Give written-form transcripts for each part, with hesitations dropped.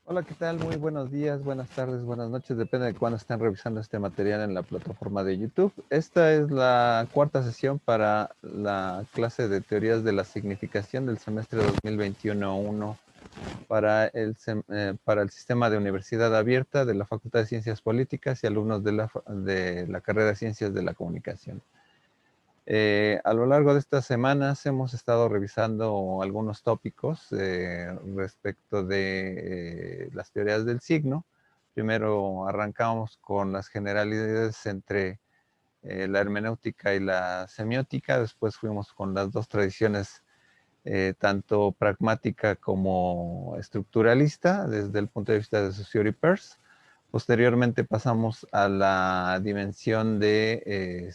Hola, ¿qué tal? Muy buenos días, buenas tardes, buenas noches, depende de cuándo estén revisando este material en la plataforma de YouTube. Esta es la cuarta sesión para la clase de teorías de la significación del semestre 2021-1 para el sistema de universidad abierta de la Facultad de Ciencias Políticas y alumnos de la carrera de Ciencias de la Comunicación. A lo largo de estas semanas hemos estado revisando algunos tópicos respecto de las teorías del signo. Primero arrancamos con las generalidades entre la hermenéutica y la semiótica, después fuimos con las dos tradiciones, tanto pragmática como estructuralista, desde el punto de vista de Saussure y Peirce. Posteriormente pasamos a la dimensión de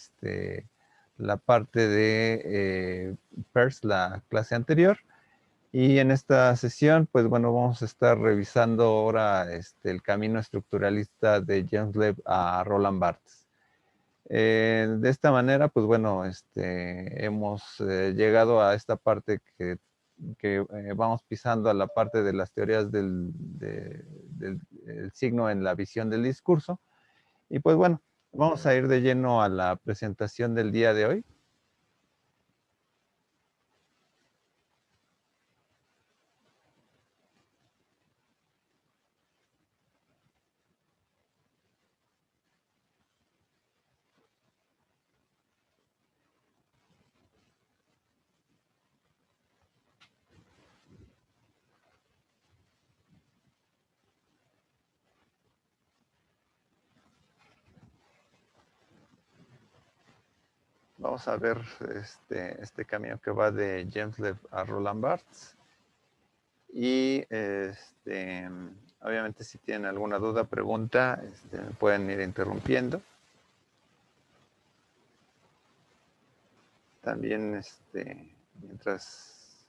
la parte de Peirce, la clase anterior. Y en esta sesión, pues bueno, vamos a estar revisando ahora el camino estructuralista de James Loewe a Roland Barthes. De esta manera, pues bueno, hemos llegado a esta parte que vamos pisando a la parte de las teorías del signo en la visión del discurso. Y pues bueno, vamos a ir de lleno a la presentación del día de hoy. Vamos a ver este camino que va de James Loewe a Roland Barthes. Y obviamente si tienen alguna duda, pregunta, me pueden ir interrumpiendo. También mientras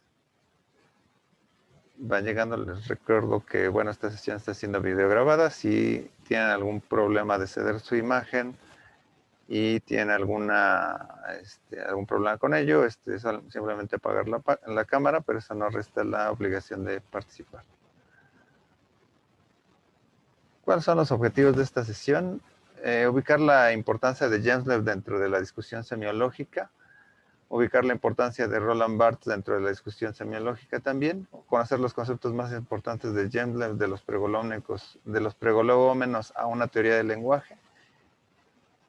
van llegando, les recuerdo que bueno, esta sesión está siendo videograbada. Si tienen algún problema de ceder su imagen y tienen algún problema con ello, simplemente apagar la cámara, pero eso no resta la obligación de participar. ¿Cuáles son los objetivos de esta sesión? Ubicar la importancia de James Loewe dentro de la discusión semiológica, ubicar la importancia de Roland Barthes dentro de la discusión semiológica también, conocer los conceptos más importantes de James Loewe de los pregolegómenos a una teoría del lenguaje,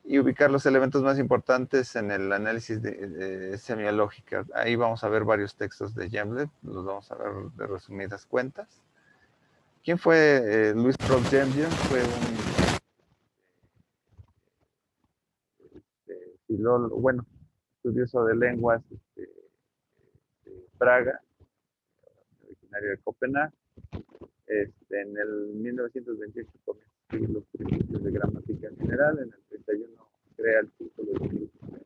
y ubicar los elementos más importantes en el análisis de semiológica. Ahí vamos a ver varios textos de James Loewe, los vamos a ver de resumidas cuentas. ¿Quién fue Louis Proust-James? Fue un filólogo, bueno, estudioso de lenguas de Praga, originario de Copenhague. En el 1928 comienza a escribir los principios de gramática general. En el 31 crea el Círculo de Lingüística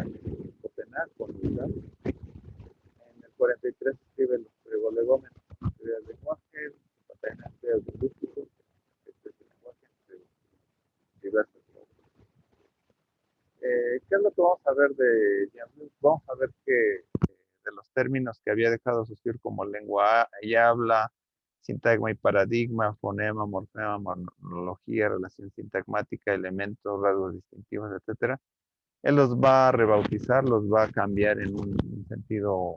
de Copenhague con Lugard. En el 43 escribe los pregolegómenos, teoría del lenguaje, batallas lingüísticos, del lenguaje, entre diversos. ¿Qué es lo que vamos a ver de James? Vamos a ver que de los términos que había dejado surgir como lengua y habla, sintagma y paradigma, fonema, morfema, monología, relación sintagmática, elementos, rasgos distintivos, etcétera. Él los va a rebautizar, los va a cambiar en un sentido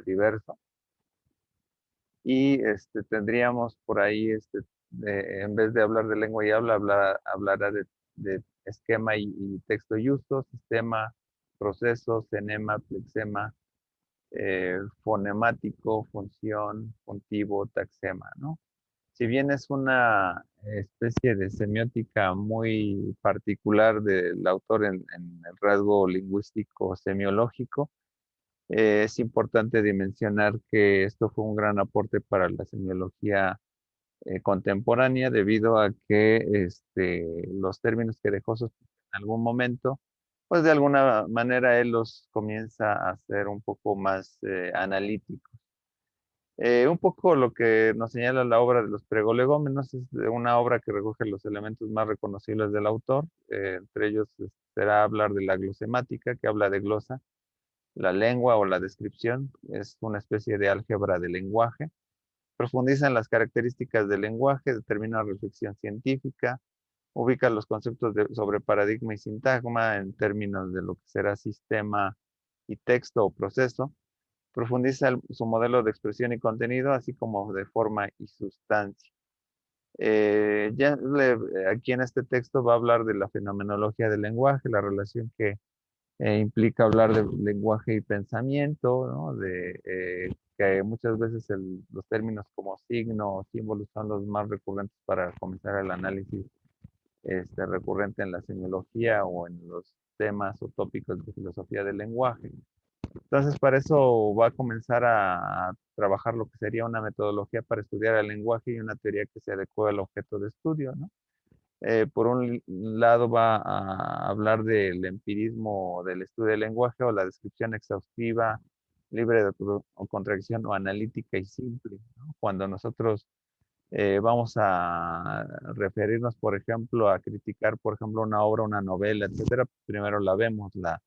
diverso. Y tendríamos por ahí, en vez de hablar de lengua y hablará de esquema y texto y uso, sistema, proceso, cenema, plexema, fonemático, función, funtivo, taxema, ¿no? Si bien es una especie de semiótica muy particular del autor en el rasgo lingüístico semiológico, es importante dimensionar que esto fue un gran aporte para la semiología contemporánea debido a que los términos que dejó en algún momento, pues de alguna manera él los comienza a hacer un poco más analíticos. Un poco lo que nos señala la obra de los pregolegómenos es de una obra que recoge los elementos más reconocibles del autor. Entre ellos será hablar de la glosemática, que habla de glosa, la lengua o la descripción, es una especie de álgebra del lenguaje. profundiza en las características del lenguaje, determina reflexión científica, ubica los conceptos sobre paradigma y sintagma en términos de lo que será sistema y texto o proceso, profundiza su modelo de expresión y contenido, así como de forma y sustancia. Aquí en este texto va a hablar de la fenomenología del lenguaje, la relación que implica hablar de lenguaje y pensamiento, ¿no? Que muchas veces los términos como signo o símbolo son los más recurrentes para comenzar el análisis recurrente en la semiología o en los temas o tópicos de filosofía del lenguaje. Entonces, para eso va a comenzar a trabajar lo que sería una metodología para estudiar el lenguaje y una teoría que se adecue al objeto de estudio, ¿no? Por un lado va a hablar del empirismo del estudio del lenguaje o la descripción exhaustiva, libre de contradicción o analítica y simple, ¿no? Cuando nosotros vamos a referirnos, por ejemplo, a criticar, por ejemplo, una obra, una novela, etcétera, primero la vemos, la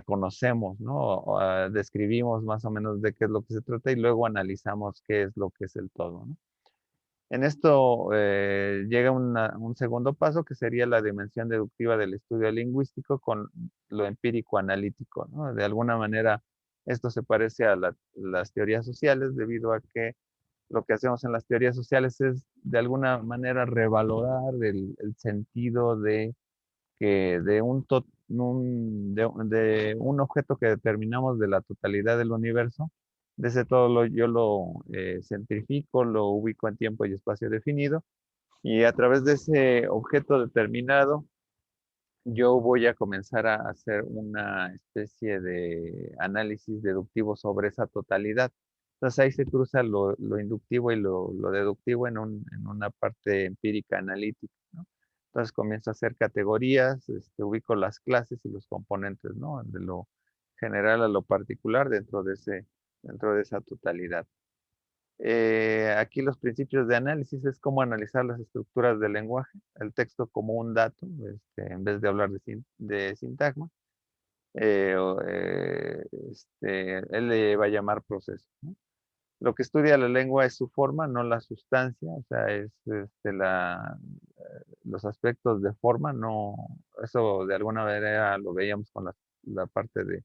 conocemos, ¿no? Describimos más o menos de qué es lo que se trata y luego analizamos qué es lo que es el todo, ¿no? En esto llega un segundo paso que sería la dimensión deductiva del estudio lingüístico con lo empírico analítico, ¿no? De alguna manera esto se parece a las teorías sociales debido a que lo que hacemos en las teorías sociales es de alguna manera revalorar el sentido de un objeto que determinamos de la totalidad del universo. De ese todo yo lo centrifico, lo ubico en tiempo y espacio definido, y a través de ese objeto determinado, yo voy a comenzar a hacer una especie de análisis deductivo sobre esa totalidad. Entonces ahí se cruza lo inductivo y lo deductivo en una parte empírica analítica, ¿no? Entonces comienzo a hacer categorías, ubico las clases y los componentes, ¿no? De lo general a lo particular dentro de esa totalidad. Aquí los principios de análisis es cómo analizar las estructuras del lenguaje, el texto como un dato, en vez de hablar de sintagma. Él le va a llamar proceso, ¿no? Lo que estudia la lengua es su forma, no la sustancia, o sea, es los aspectos de forma, no, eso de alguna manera lo veíamos con la parte de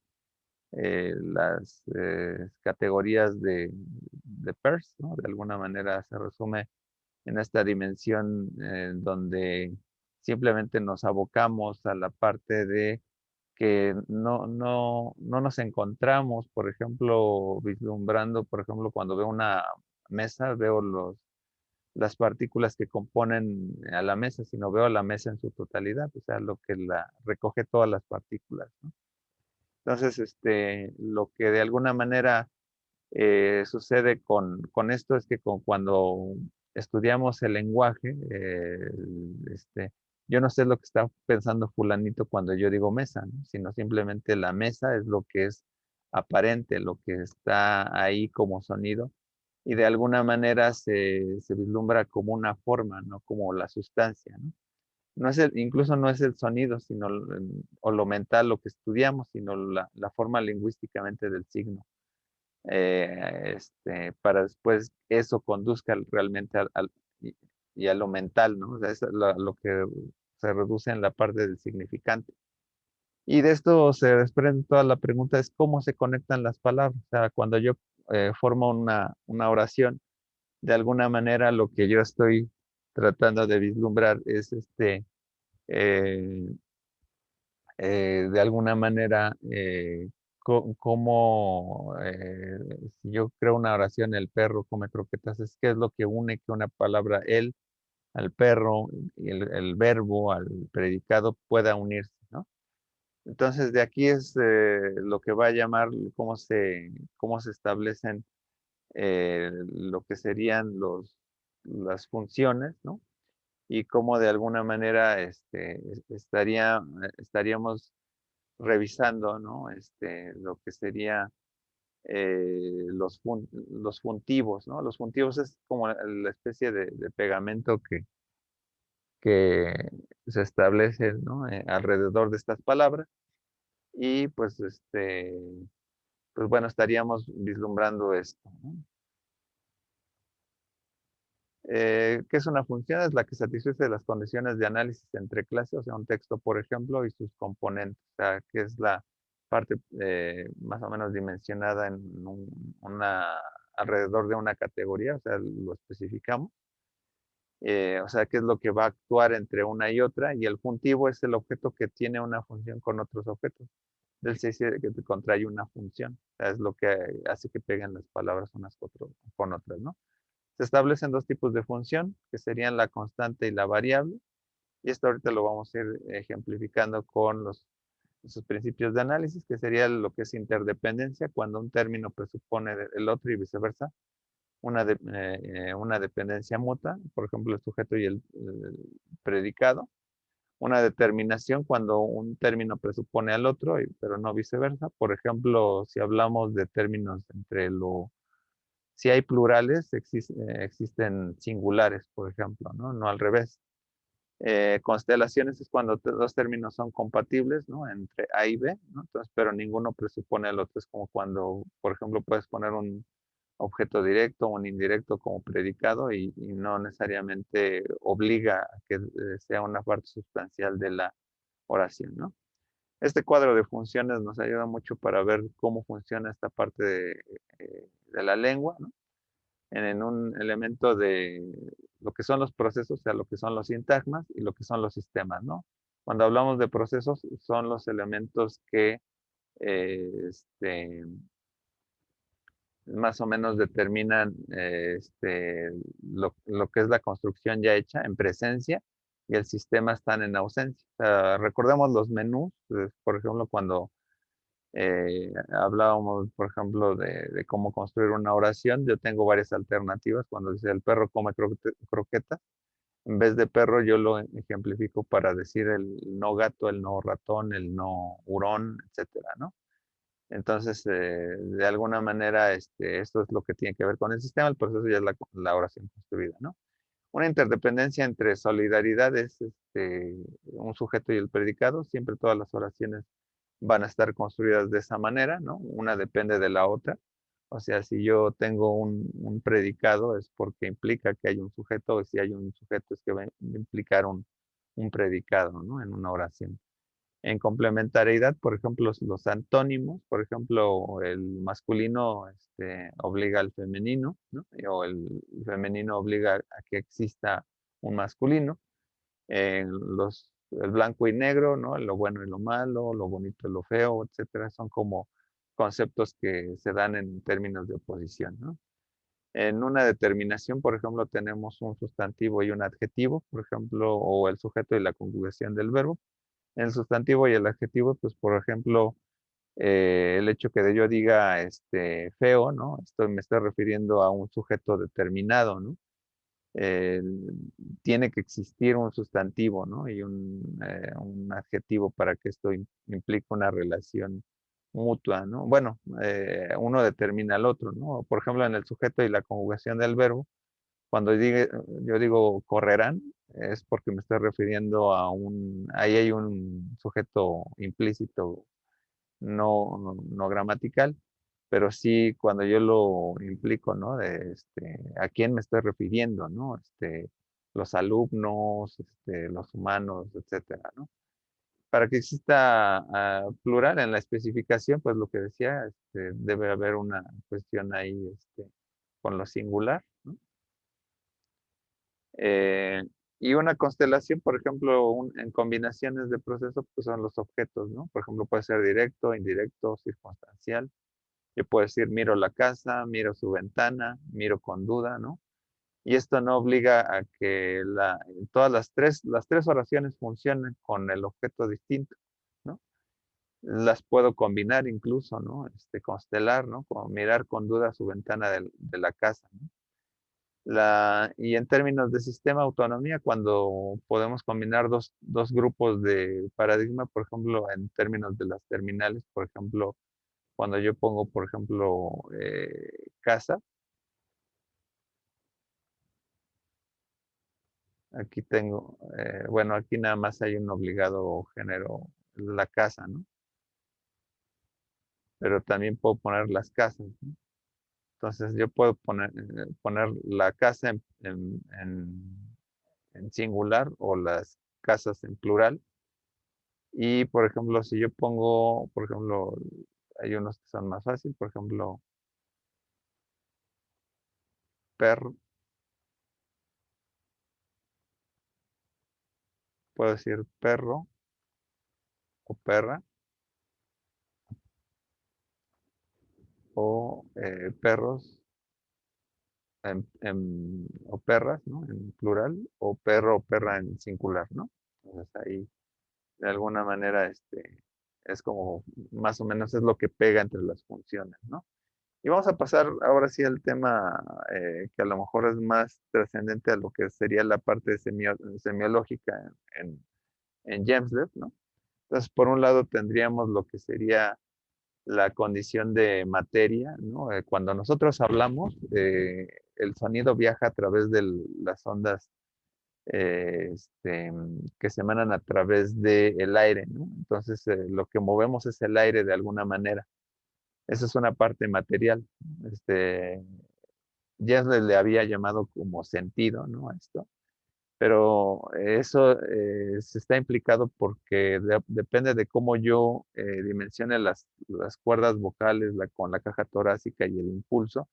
las categorías de Peirce, ¿no? De alguna manera se resume en esta dimensión donde simplemente nos abocamos a la parte de que no nos encontramos, por ejemplo, vislumbrando, por ejemplo, cuando veo una mesa, veo las partículas que componen a la mesa, sino veo la mesa en su totalidad, o sea, lo que recoge todas las partículas, ¿no? Entonces, lo que de alguna manera sucede con esto es que cuando estudiamos el lenguaje, yo no sé lo que está pensando fulanito cuando yo digo mesa, ¿no? Sino simplemente la mesa es lo que es aparente, lo que está ahí como sonido, y de alguna manera se vislumbra como una forma, no como la sustancia, ¿no? Incluso no es el sonido, sino o lo mental lo que estudiamos, sino la forma lingüísticamente del signo, para después eso conduzca realmente y a lo mental, ¿no? O sea, es lo que se reduce en la parte del significante. Y de esto se desprende toda la pregunta, es cómo se conectan las palabras. O sea, cuando yo formo una oración, de alguna manera lo que yo estoy tratando de vislumbrar es eh, de alguna manera, si yo creo una oración, el perro come croquetas, es qué es lo que une que una palabra él al perro, y el verbo al predicado pueda unirse, ¿no? Entonces, de aquí es lo que va a llamar cómo se establecen lo que serían las funciones, ¿no? Y cómo de alguna manera estaríamos revisando, ¿no? Lo que sería los funtivos, ¿no? Los funtivos es como la especie de pegamento que se establece, ¿no? Alrededor de estas palabras. Y pues, pues bueno, estaríamos vislumbrando esto, ¿no? ¿Qué es una función? Es la que satisface las condiciones de análisis entre clases, o sea, un texto, por ejemplo, y sus componentes, o sea, que es la parte más o menos dimensionada en alrededor de una categoría, o sea, lo especificamos. O sea, qué es lo que va a actuar entre una y otra, y el juntivo es el objeto que tiene una función con otros objetos. Del se dice que te contrae una función, o sea, es lo que hace que peguen las palabras unas con otras, ¿no? Se establecen dos tipos de función, que serían la constante y la variable, y esto ahorita lo vamos a ir ejemplificando con sus principios de análisis, que sería lo que es interdependencia, cuando un término presupone el otro y viceversa, una dependencia mutua, por ejemplo, el sujeto y el predicado. Una determinación cuando un término presupone al otro, pero no viceversa. Por ejemplo, si hablamos de términos si hay plurales, existen singulares, por ejemplo, ¿no? No al revés. Constelaciones es cuando dos términos son compatibles, ¿no? Entre A y B, ¿no? Entonces, pero ninguno presupone al otro. Es como cuando, por ejemplo, puedes poner un objeto directo o un indirecto como predicado y no necesariamente obliga a que sea una parte sustancial de la oración, ¿no? Este cuadro de funciones nos ayuda mucho para ver cómo funciona esta parte de la lengua, ¿no? En un elemento de lo que son los procesos, o sea, lo que son los sintagmas y lo que son los sistemas, ¿no? Cuando hablamos de procesos, son los elementos que más o menos determinan lo que es la construcción ya hecha en presencia y el sistema están en ausencia. O sea, recordemos los menús, por ejemplo, cuando hablábamos, por ejemplo, de cómo construir una oración. Yo tengo varias alternativas. Cuando dice el perro come croquetas, en vez de perro yo lo ejemplifico para decir el no gato, el no ratón, el no hurón, etcétera, ¿no? Entonces, de alguna manera, esto es lo que tiene que ver con el sistema. El proceso ya es la oración construida, ¿no? Una interdependencia entre solidaridades, un sujeto y el predicado. Siempre todas las oraciones van a estar construidas de esa manera, ¿no? Una depende de la otra. O sea, si yo tengo un predicado es porque implica que hay un sujeto, o si hay un sujeto es que va a implicar un predicado, ¿no? En una oración. En complementariedad, por ejemplo, los antónimos, por ejemplo, el masculino obliga al femenino, ¿no? O el femenino obliga a que exista un masculino. El blanco y negro, ¿no? Lo bueno y lo malo, lo bonito y lo feo, etcétera, son como conceptos que se dan en términos de oposición, ¿no? En una determinación, por ejemplo, tenemos un sustantivo y un adjetivo, por ejemplo, o el sujeto y la conjugación del verbo. En el sustantivo y el adjetivo, pues, por ejemplo, el hecho que yo diga feo, ¿no? Me estoy refiriendo a un sujeto determinado, ¿no? eh, Tiene que existir un sustantivo, ¿no? Y un adjetivo para que esto implique una relación mutua, ¿no? Bueno, uno determina al otro, ¿no? Por ejemplo, en el sujeto y la conjugación del verbo, cuando yo digo correrán, es porque me estoy refiriendo ahí hay un sujeto implícito no gramatical, pero sí cuando yo lo implico, ¿no? ¿A quién me estoy refiriendo, ¿no? Los alumnos, los humanos, etcétera, ¿no? Para que exista plural en la especificación, pues lo que decía, debe haber una cuestión ahí, con lo singular, ¿no? Eh, y una constelación, por ejemplo, en combinaciones de procesos, pues son los objetos, ¿no? Por ejemplo, puede ser directo, indirecto, circunstancial. Yo puedo decir, miro la casa, miro su ventana, miro con duda, ¿no? Y esto no obliga a que todas las tres oraciones funcionen con el objeto distinto, ¿no? Las puedo combinar incluso, ¿no? Constelar, ¿no? Como mirar con duda su ventana de la casa, ¿no? Y en términos de sistema autonomía, cuando podemos combinar dos grupos de paradigma, por ejemplo, en términos de las terminales, por ejemplo, cuando yo pongo, por ejemplo, casa, aquí tengo, bueno, aquí nada más hay un obligado género, la casa, ¿no? Pero también puedo poner las casas, ¿no? Entonces yo puedo poner la casa en singular o las casas en plural. Y por ejemplo, si yo pongo, por ejemplo, hay unos que son más fáciles, por ejemplo, perro, puedo decir perro o perra o perros o perras, ¿no? En plural, o perro o perra en singular, ¿no? Entonces ahí, de alguna manera, es como, más o menos es lo que pega entre las funciones, ¿no? Y vamos a pasar ahora sí al tema que a lo mejor es más trascendente a lo que sería la parte semiológica en James-Webb, ¿no? Entonces, por un lado tendríamos lo que sería la condición de materia, ¿no? Cuando nosotros hablamos, el sonido viaja a través de las ondas que se emanan a través del aire, ¿no? Entonces, lo que movemos es el aire de alguna manera. Esa es una parte material. Ya le había llamado como sentido, ¿no? A esto. Pero eso se está implicado porque depende de cómo yo dimensione las cuerdas vocales con la caja torácica y el impulso,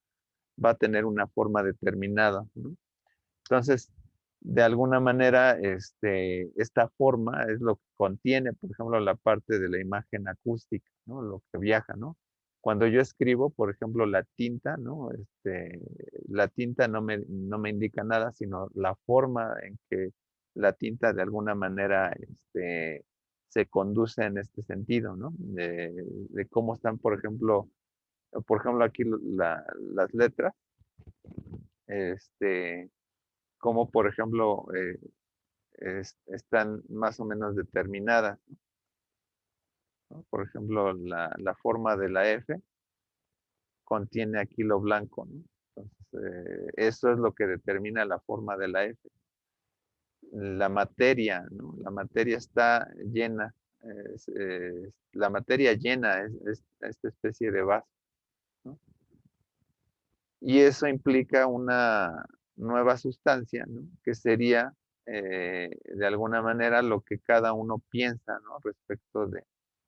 va a tener una forma determinada, ¿no? Entonces, de alguna manera, esta forma es lo que contiene, por ejemplo, la parte de la imagen acústica, ¿no? Lo que viaja, ¿no? Cuando yo escribo, por ejemplo, la tinta, ¿no? La tinta no me indica nada, sino la forma en que la tinta de alguna manera, se conduce en este sentido, ¿no? De cómo están, por ejemplo, aquí las letras, como por ejemplo están más o menos determinadas, ¿no? Por ejemplo, la forma de la F contiene aquí lo blanco, ¿no? Entonces, eso es lo que determina la forma de la F. La materia, ¿no? La materia está llena, la materia llena es esta especie de vaso, ¿no? Y eso implica una nueva sustancia, ¿no? Que sería, de alguna manera, lo que cada uno piensa, ¿no? Respecto de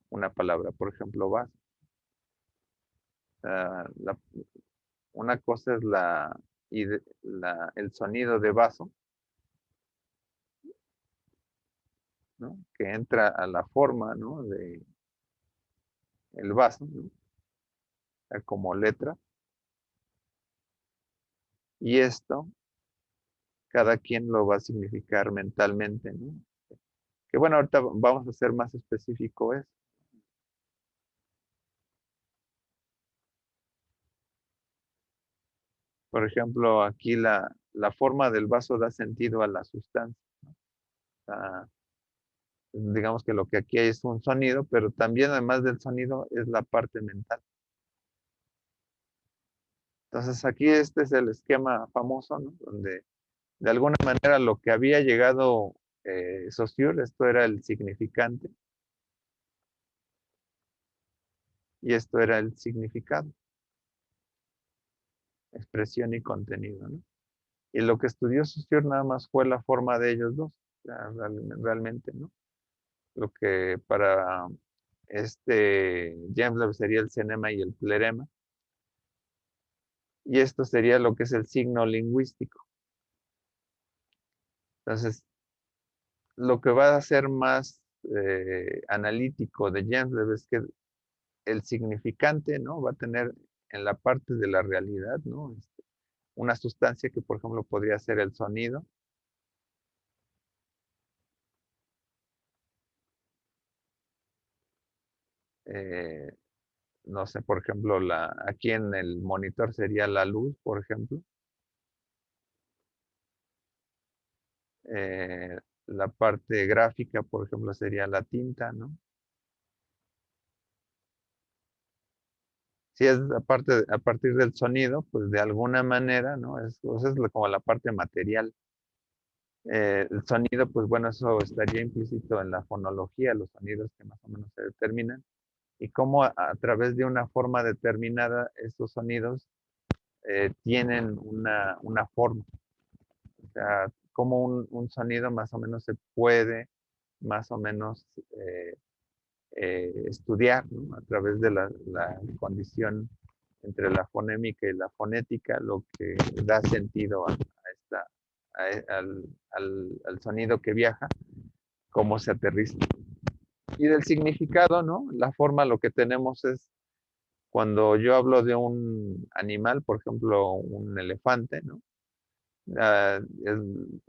una palabra, por ejemplo, vaso. Ah, una cosa es el sonido de vaso, ¿no? Que entra a la forma, ¿no? De el vaso, ¿no? Como letra. Y esto, cada quien lo va a significar mentalmente, ¿no? Que bueno, ahorita vamos a ser más específico eso. Por ejemplo, aquí la forma del vaso da sentido a la sustancia. Ah, digamos que lo que aquí hay es un sonido, pero también además del sonido es la parte mental. Entonces aquí este es el esquema famoso, ¿no? Donde de alguna manera lo que había llegado Saussure, esto era el significante y esto era el significado, expresión y contenido, ¿no? Y lo que estudió Saussure nada más fue la forma de ellos dos, realmente, ¿no? Lo que para James Lowe sería el cinema y el plerema, y esto sería lo que es el signo lingüístico. Entonces, lo que va a ser más analítico de James Lowe es que el significante, ¿no? Va a tener en la parte de la realidad, ¿no? Una sustancia que, por ejemplo, podría ser el sonido. eh, no sé, por ejemplo, aquí en el monitor sería la luz, por ejemplo. Eh, la parte gráfica, por ejemplo, sería la tinta, ¿no? Si es a partir del sonido, pues de alguna manera, ¿no? Pues es como la parte material. El sonido, pues bueno, eso estaría implícito en la fonología, los sonidos que más o menos se determinan, y cómo a través de una forma determinada estos sonidos tienen una forma. O sea, como un sonido más o menos se puede más o menos estudiar, ¿no? A través de la condición entre la fonémica y la fonética, lo que da sentido a esta, al sonido que viaja, cómo se aterriza. Y del significado, ¿no? La forma, lo que tenemos es, cuando yo hablo de un animal, por ejemplo, un elefante, ¿no?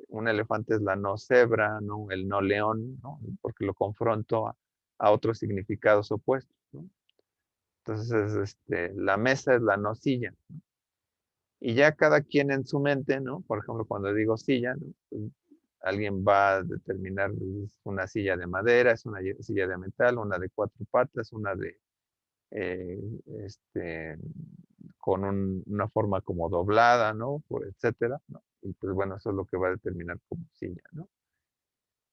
Un elefante es la no cebra, ¿no? El no león, ¿no? Porque lo confronto a otros significados opuestos, ¿no? Entonces, la mesa es la no silla. Y ya cada quien en su mente, ¿no? Por ejemplo, cuando digo silla, ¿no? Pues, alguien va a determinar, es una silla de madera, es una silla de metal, una de 4 patas, una de, eh, este, con una forma como doblada, ¿no? Etcétera, ¿no? Y pues bueno, eso es lo que va a determinar como silla, ¿no?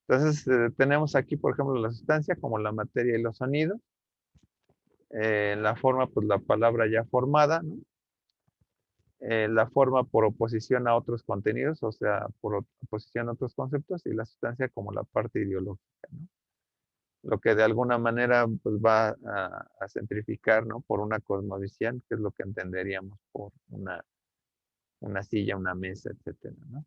Entonces, tenemos aquí, por ejemplo, la sustancia como la materia y los sonidos. La forma, pues la palabra ya formada, ¿no? La forma por oposición a otros contenidos, o sea, por oposición a otros conceptos, y la sustancia como la parte ideológica, ¿no? Lo que de alguna manera pues, va a centrificar, ¿no? Por una cosmovisión, que es lo que entenderíamos por una silla, una mesa, etcétera, ¿no?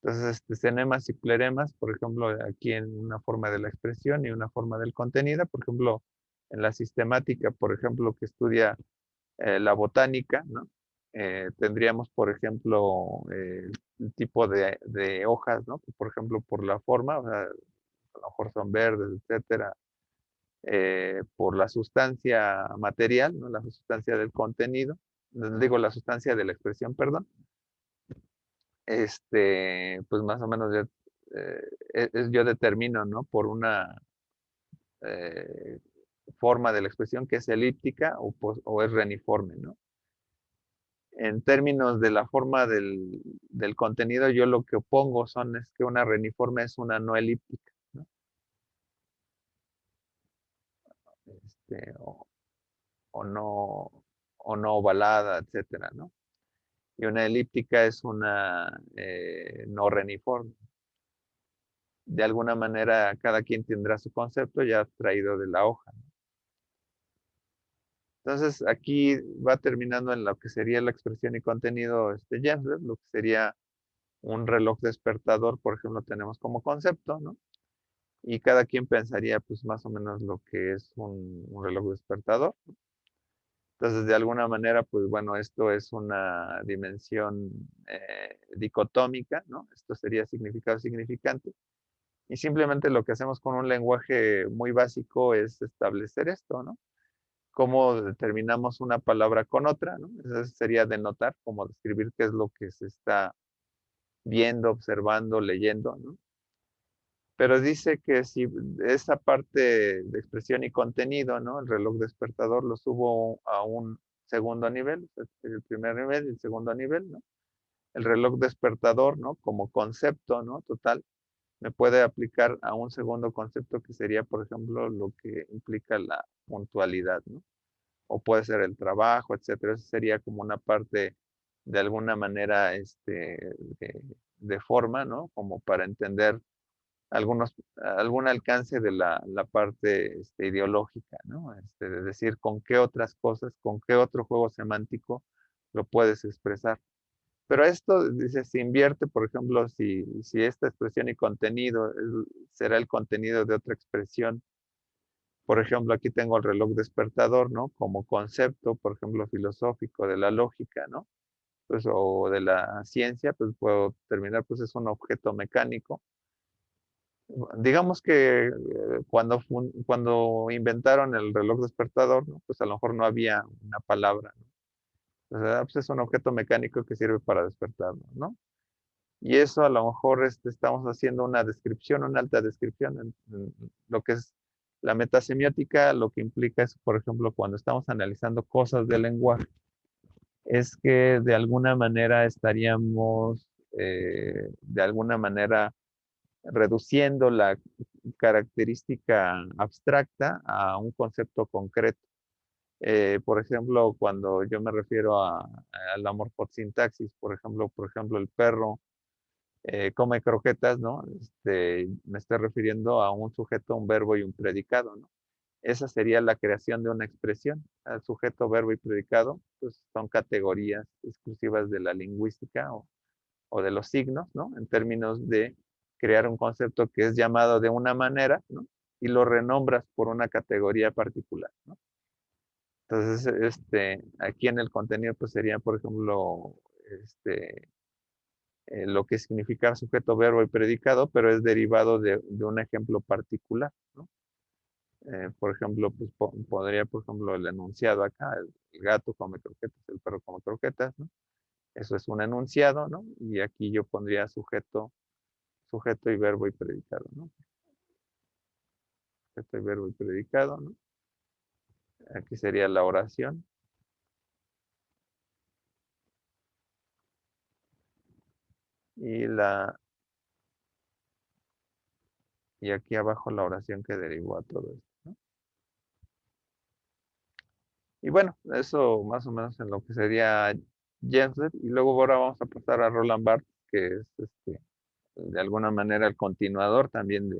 Entonces, cenemas y cleremas, por ejemplo, aquí en una forma de la expresión y una forma del contenido, por ejemplo, en la sistemática, por ejemplo, que estudia la botánica, ¿no? Tendríamos, por ejemplo, el tipo de hojas, ¿no? Por ejemplo, por la forma, o sea, a lo mejor son verdes, etcétera, por la sustancia material, ¿no? La sustancia del contenido, digo, la sustancia de la expresión, perdón, pues más o menos yo determino, ¿no? Por una eh, forma de la expresión que es elíptica o es reniforme, ¿no? En términos de la forma del contenido, yo lo que opongo es que una reniforme es una no elíptica, ¿no? Este, o, o no, o no ovalada, etcétera, ¿no? Y una elíptica es una no reniforme. De alguna manera, cada quien tendrá su concepto ya traído de la hoja, ¿no? Entonces, aquí va terminando en lo que sería la expresión y contenido James, lo que sería un reloj despertador, por ejemplo, tenemos como concepto, ¿no? Y cada quien pensaría, pues, más o menos lo que es un reloj despertador. Entonces, de alguna manera, pues, bueno, esto es una dimensión dicotómica, ¿no? Esto sería significado significante. Y simplemente lo que hacemos con un lenguaje muy básico es establecer esto, ¿no? Cómo determinamos una palabra con otra, ¿no? Eso sería denotar, como describir qué es lo que se está viendo, observando, leyendo, ¿no? Pero dice que si esa parte de expresión y contenido, ¿no? El reloj despertador lo subo a un segundo nivel, el primer nivel y el segundo nivel, ¿no? El reloj despertador, ¿no? Como concepto, ¿no? Total, me puede aplicar a un segundo concepto que sería, por ejemplo, lo que implica la puntualidad, ¿no? O puede ser el trabajo, etcétera. Eso sería como una parte de alguna manera, de forma, ¿no? Como para entender algún alcance de la parte ideológica, ¿no? De decir con qué otras cosas, con qué otro juego semántico lo puedes expresar. Pero esto, dice, se invierte, por ejemplo, si esta expresión y contenido será el contenido de otra expresión. Por ejemplo, aquí tengo el reloj despertador, ¿no? Como concepto, por ejemplo, filosófico de la lógica, ¿no? Pues, o de la ciencia, pues puedo terminar, pues es un objeto mecánico. Digamos que cuando inventaron el reloj despertador, ¿no? Pues a lo mejor no había una palabra, ¿no? O sea, pues es un objeto mecánico que sirve para despertarnos, ¿no? Y eso a lo mejor estamos haciendo una descripción, una alta descripción en lo que es la metasemiótica, lo que implica es, por ejemplo, cuando estamos analizando cosas del lenguaje, es que de alguna manera estaríamos, de alguna manera, reduciendo la característica abstracta a un concepto concreto. Por ejemplo, cuando yo me refiero a la morfosintaxis, por ejemplo, el perro come croquetas, ¿no? Me estoy refiriendo a un sujeto, un verbo y un predicado, ¿no? Esa sería la creación de una expresión. El sujeto, verbo y predicado, pues son categorías exclusivas de la lingüística o de los signos, ¿no? En términos de crear un concepto que es llamado de una manera, ¿no? Y lo renombras por una categoría particular, ¿no? Entonces, aquí en el contenido, pues sería, por ejemplo, lo que significa sujeto, verbo y predicado, pero es derivado de un ejemplo particular, ¿no? Por ejemplo, pues podría, por ejemplo, el enunciado acá, el gato come croquetas, el perro come croquetas, ¿no? Eso es un enunciado, ¿no? Y aquí yo pondría sujeto y verbo y predicado, ¿no? Sujeto y verbo y predicado, ¿no? Aquí sería la oración. Y y aquí abajo la oración que derivó a todo esto, ¿no? Y bueno, eso más o menos en lo que sería Genset. Y luego ahora vamos a pasar a Roland Barthes, que es de alguna manera el continuador también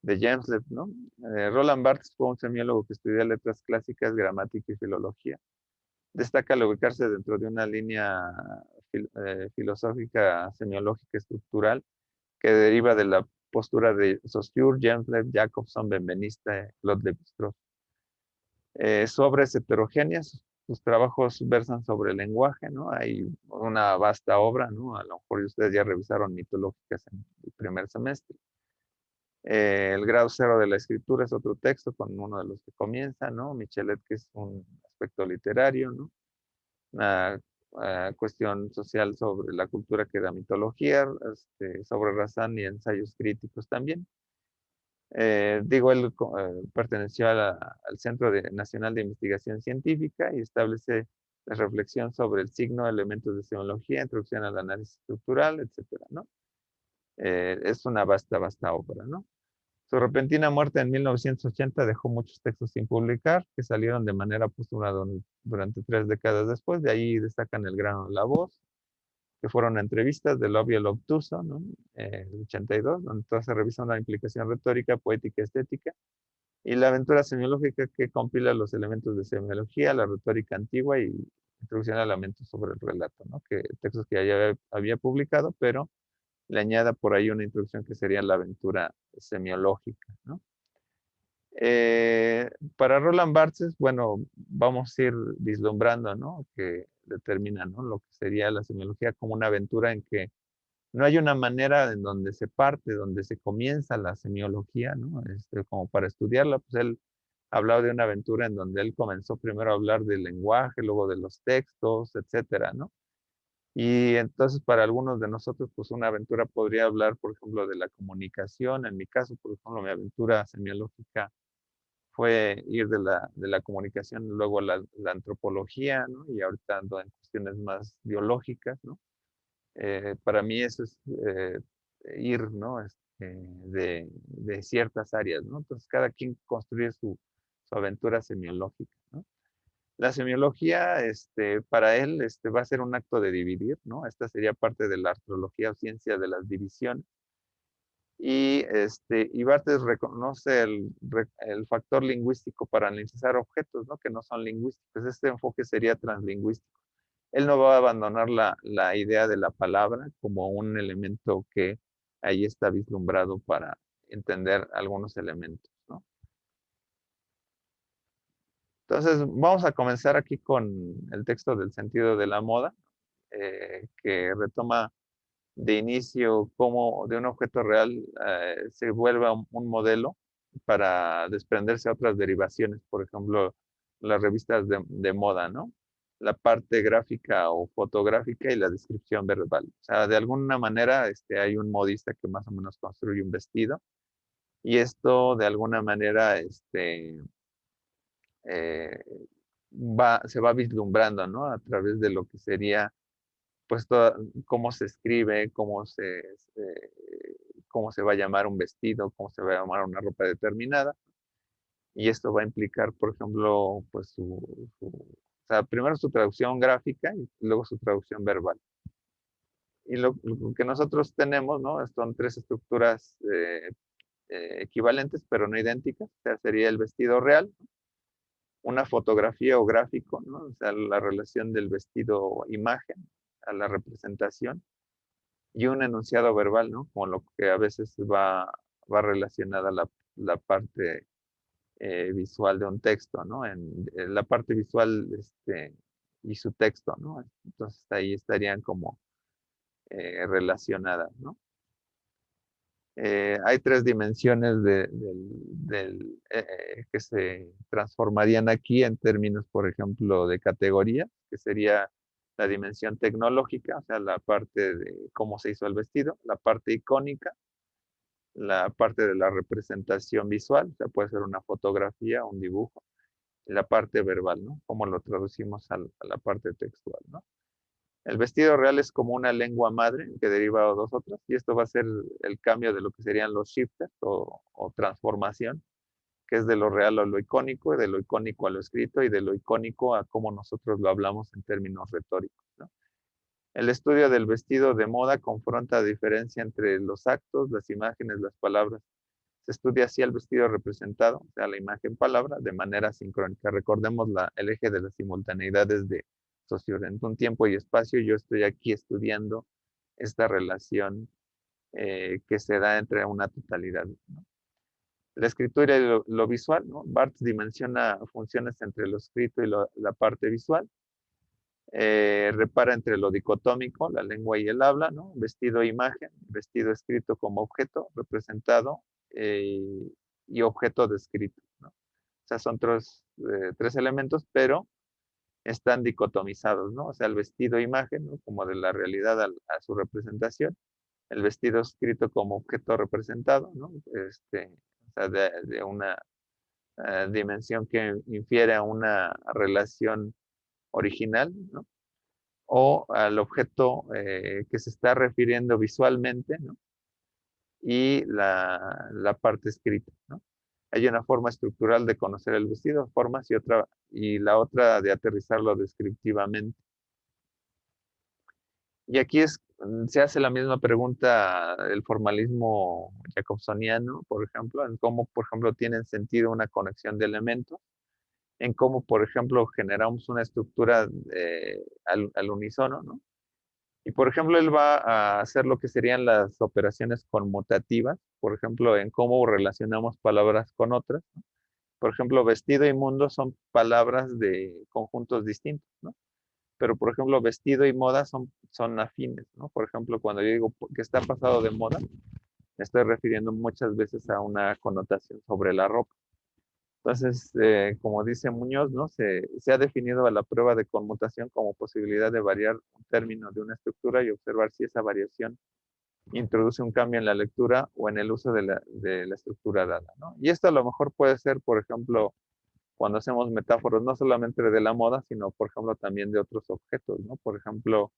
de Genset, ¿no? Roland Barthes fue un semiólogo que estudió letras clásicas, gramática y filología. Destaca al ubicarse dentro de una línea filosófica semiológica estructural que deriva de la postura de Saussure, Gensler, Jacobson, Benveniste, Claude Lévi-Strauss. Obras heterogéneas, sus trabajos versan sobre el lenguaje, ¿no? Hay una vasta obra, ¿no? A lo mejor ustedes ya revisaron mitológicas en el primer semestre. El grado cero de la escritura es otro texto con uno de los que comienza, ¿no? Michelet, que es un aspecto literario, ¿no? Una cuestión social sobre la cultura que da mitología, sobre Razán y ensayos críticos también. Digo, él perteneció al Centro Nacional de Investigación Científica y establece la reflexión sobre el signo, elementos de semiología, introducción al análisis estructural, etcétera, ¿no? Es una vasta obra, ¿no? Su repentina muerte en 1980 dejó muchos textos sin publicar que salieron de manera póstuma durante 3 décadas después. De ahí destacan El grano de la voz, que fueron entrevistas del obvio y el obtuso, ¿no? El 82, donde todas se revisan la implicación retórica, poética, estética, y la aventura semiológica que compila los elementos de semiología, la retórica antigua y introducción a elementos sobre el relato, ¿no? Que textos que ya había publicado, pero le añada por ahí una introducción que sería la aventura semiológica, ¿no? Para Roland Barthes, bueno, vamos a ir vislumbrando, ¿no? Que determina, ¿no? Lo que sería la semiología como una aventura en que no hay una manera en donde se parte, donde se comienza la semiología, ¿no? Como para estudiarla, pues él hablaba de una aventura en donde él comenzó primero a hablar del lenguaje, luego de los textos, etcétera, ¿no? Y entonces para algunos de nosotros, pues una aventura podría hablar, por ejemplo, de la comunicación. En mi caso, por ejemplo, mi aventura semiológica fue ir de la comunicación, luego la antropología, ¿no? Y ahorita ando en cuestiones más biológicas, ¿no? Para mí eso es ir, ¿no? De ciertas áreas, ¿no? Entonces cada quien construye su aventura semiológica, ¿no? La semiología, para él, va a ser un acto de dividir, ¿no? Esta sería parte de la astrología o ciencia de las divisiones. Y Barthes reconoce el factor lingüístico para analizar objetos, ¿no? Que no son lingüísticos. Este enfoque sería translingüístico. Él no va a abandonar la idea de la palabra como un elemento que ahí está vislumbrado para entender algunos elementos, ¿no? Entonces, vamos a comenzar aquí con el texto del sentido de la moda, que retoma de inicio cómo de un objeto real se vuelva un modelo para desprenderse a otras derivaciones, por ejemplo, las revistas de moda, ¿no? La parte gráfica o fotográfica y la descripción verbal. O sea, de alguna manera hay un modista que más o menos construye un vestido y esto de alguna manera eh, se va vislumbrando, ¿no? A través de lo que sería pues cómo se escribe, cómo se va a llamar un vestido, cómo se va a llamar una ropa determinada. y esto va a implicar, por ejemplo, pues o sea, primero su traducción gráfica y luego su traducción verbal. Y lo que nosotros tenemos, ¿no? Son tres estructuras equivalentes, pero no idénticas. O sea, sería el vestido real, una fotografía o gráfico, ¿no? O sea, la relación del vestido imagen a la representación, y un enunciado verbal, ¿no? Como lo que a veces va relacionada a la parte visual de un texto, ¿no? En la parte visual y su texto, ¿no? Entonces ahí estarían como relacionadas, ¿no? Hay tres dimensiones que se transformarían aquí en términos, por ejemplo, de categoría, que sería la dimensión tecnológica, o sea, la parte de cómo se hizo el vestido, la parte icónica, la parte de la representación visual, o sea, puede ser una fotografía, un dibujo, y la parte verbal, ¿no? Cómo lo traducimos a la parte textual, ¿no? El vestido real es como una lengua madre que deriva de dos otras, y esto va a ser el cambio de lo que serían los shifters o transformación, que es de lo real a lo icónico, de lo icónico a lo escrito y de lo icónico a cómo nosotros lo hablamos en términos retóricos, ¿no? El estudio del vestido de moda confronta la diferencia entre los actos, las imágenes, las palabras. Se estudia así el vestido representado, o sea, la imagen-palabra, de manera sincrónica. Recordemos el eje de las simultaneidades de socioorientado, un tiempo y espacio. Yo estoy aquí estudiando esta relación que se da entre una totalidad, ¿no? La escritura y lo visual, ¿no? Barthes dimensiona funciones entre lo escrito y la parte visual. Repara entre lo dicotómico, la lengua y el habla, ¿no? Vestido e imagen, vestido escrito como objeto representado eh, y objeto descrito, ¿no? O sea, son tres elementos, pero están dicotomizados, ¿no? O sea, el vestido e imagen, ¿no? Como de la realidad a su representación, el vestido escrito como objeto representado, ¿no? O sea, de una dimensión que infiere a una relación original, ¿no? O al objeto que se está refiriendo visualmente, ¿no? Y la parte escrita, ¿no? Hay una forma estructural de conocer el vestido, formas y la otra de aterrizarlo descriptivamente. Y aquí se hace la misma pregunta el formalismo jacobsoniano, por ejemplo, en cómo, por ejemplo, tienen sentido una conexión de elementos, en cómo, por ejemplo, generamos una estructura al unísono, ¿no? Y por ejemplo, él va a hacer lo que serían las operaciones conmutativas, por ejemplo, en cómo relacionamos palabras con otras, ¿no? Por ejemplo, vestido y mundo son palabras de conjuntos distintos, ¿no? Pero, por ejemplo, vestido y moda son afines, ¿no? Por ejemplo, cuando yo digo que está pasado de moda, me estoy refiriendo muchas veces a una connotación sobre la ropa. Entonces, como dice Muñoz, ¿no? Se ha definido a la prueba de conmutación como posibilidad de variar un término de una estructura y observar si esa variación introduce un cambio en la lectura o en el uso de la estructura dada, ¿no? Y esto a lo mejor puede ser, por ejemplo, cuando hacemos metáforas no solamente de la moda, sino, por ejemplo, también de otros objetos, ¿no? Por ejemplo,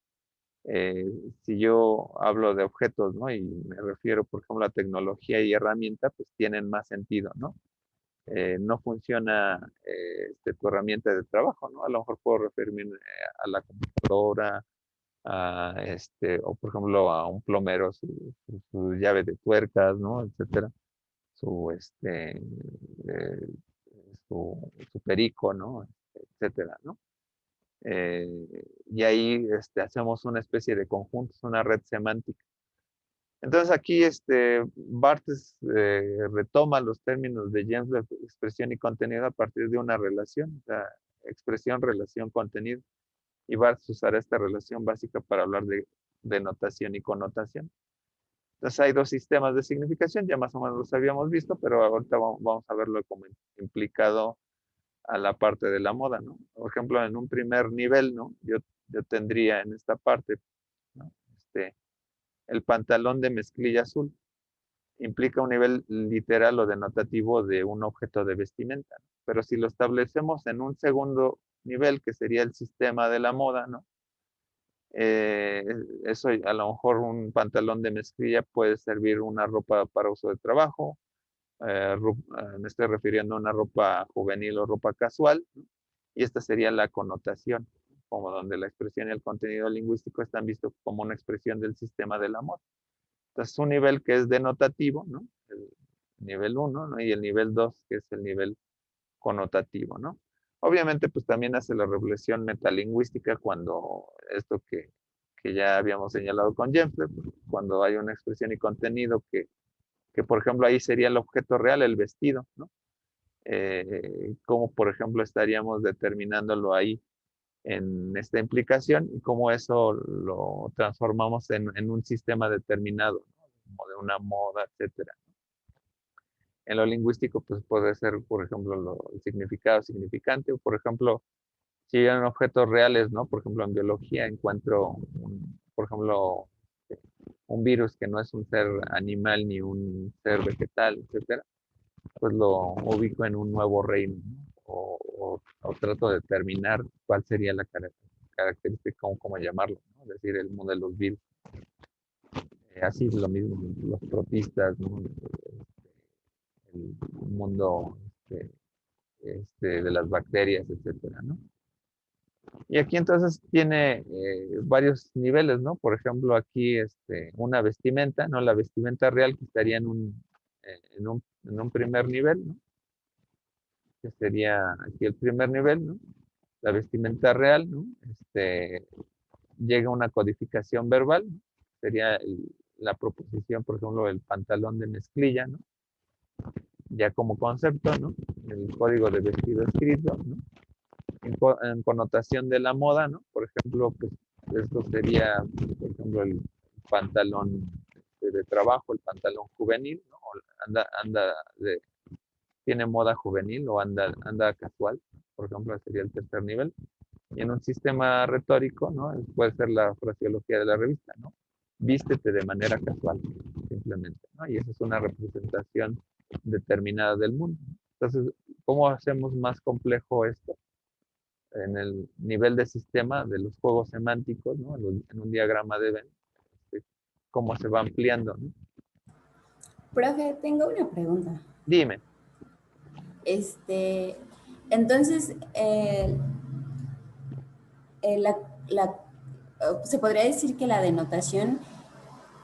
eh, si yo hablo de objetos, ¿no? Y me refiero, por ejemplo, a tecnología y herramienta, pues tienen más sentido, ¿no? No funciona tu herramienta de trabajo, ¿no? A lo mejor puedo referirme a la computadora, o por ejemplo a un plomero, su llave de tuercas, ¿no? Etcétera, su, su perico, ¿no? Etcétera, ¿no? Eh, y ahí hacemos una especie de conjuntos, una red semántica. Entonces aquí Barthes retoma los términos de James de expresión y contenido a partir de una relación, o sea, expresión, relación, contenido. Y Barthes usará esta relación básica para hablar de notación y connotación. Entonces hay dos sistemas de significación, ya más o menos los habíamos visto, pero ahorita vamos a verlo como implicado a la parte de la moda, ¿no? Por ejemplo, en un primer nivel, ¿no? Yo tendría en esta parte, ¿no? El pantalón de mezclilla azul implica un nivel literal o denotativo de un objeto de vestimenta, ¿no? Pero si lo establecemos en un segundo nivel, que sería el sistema de la moda, ¿no? Eh, Eso a lo mejor un pantalón de mezclilla puede servir una ropa para uso de trabajo, me estoy refiriendo a una ropa juvenil o ropa casual, ¿no? Y esta sería la connotación, como donde la expresión y el contenido lingüístico están vistos como una expresión del sistema del amor. Entonces, un nivel que es denotativo, ¿no? El nivel 1, ¿no? Y el nivel 2, que es el nivel connotativo, ¿no? Obviamente, pues también hace la reflexión metalingüística cuando esto que ya habíamos señalado con Jeffrey, cuando hay una expresión y contenido que, por ejemplo, ahí sería el objeto real, el vestido, ¿no? Cómo, por ejemplo, estaríamos determinándolo ahí en esta implicación y cómo eso lo transformamos en un sistema determinado, ¿no? Como de una moda, etcétera. En lo lingüístico, pues puede ser, por ejemplo, el significado significante, o por ejemplo, si hay objetos reales, ¿no? Por ejemplo, en biología encuentro, por ejemplo, un virus que no es un ser animal ni un ser vegetal, etcétera, pues lo ubico en un nuevo reino, ¿no? O trato de determinar cuál sería la característica, cómo llamarlo, ¿no? Es decir, el mundo de los virus. Así es lo mismo, los protistas, ¿no? El mundo de las bacterias, etcétera, ¿no? Y aquí entonces tiene varios niveles, ¿no? Por ejemplo, aquí una vestimenta, ¿no? La vestimenta real que estaría en un primer nivel, ¿no? Que sería aquí el primer nivel, ¿no? La vestimenta real, ¿no? Llega una codificación verbal, ¿no? Sería la proposición, por ejemplo, el pantalón de mezclilla, ¿no? Ya como concepto, ¿no? El código de vestido escrito, ¿no? En connotación de la moda, ¿no? Por ejemplo, pues esto sería, por ejemplo, el pantalón de trabajo, el pantalón juvenil, ¿no? Anda tiene moda juvenil o anda casual, por ejemplo, sería el tercer nivel. Y en un sistema retórico, ¿no? Puede ser la fraseología de la revista, ¿no? Vístete de manera casual, simplemente, ¿no? Y esa es una representación determinada del mundo. Entonces, ¿cómo hacemos más complejo esto? En el nivel de sistema de los juegos semánticos, ¿no? En un diagrama de Venn, cómo se va ampliando, ¿no? Profe, tengo una pregunta. Dime. Este, entonces, la, la- se podría decir que la denotación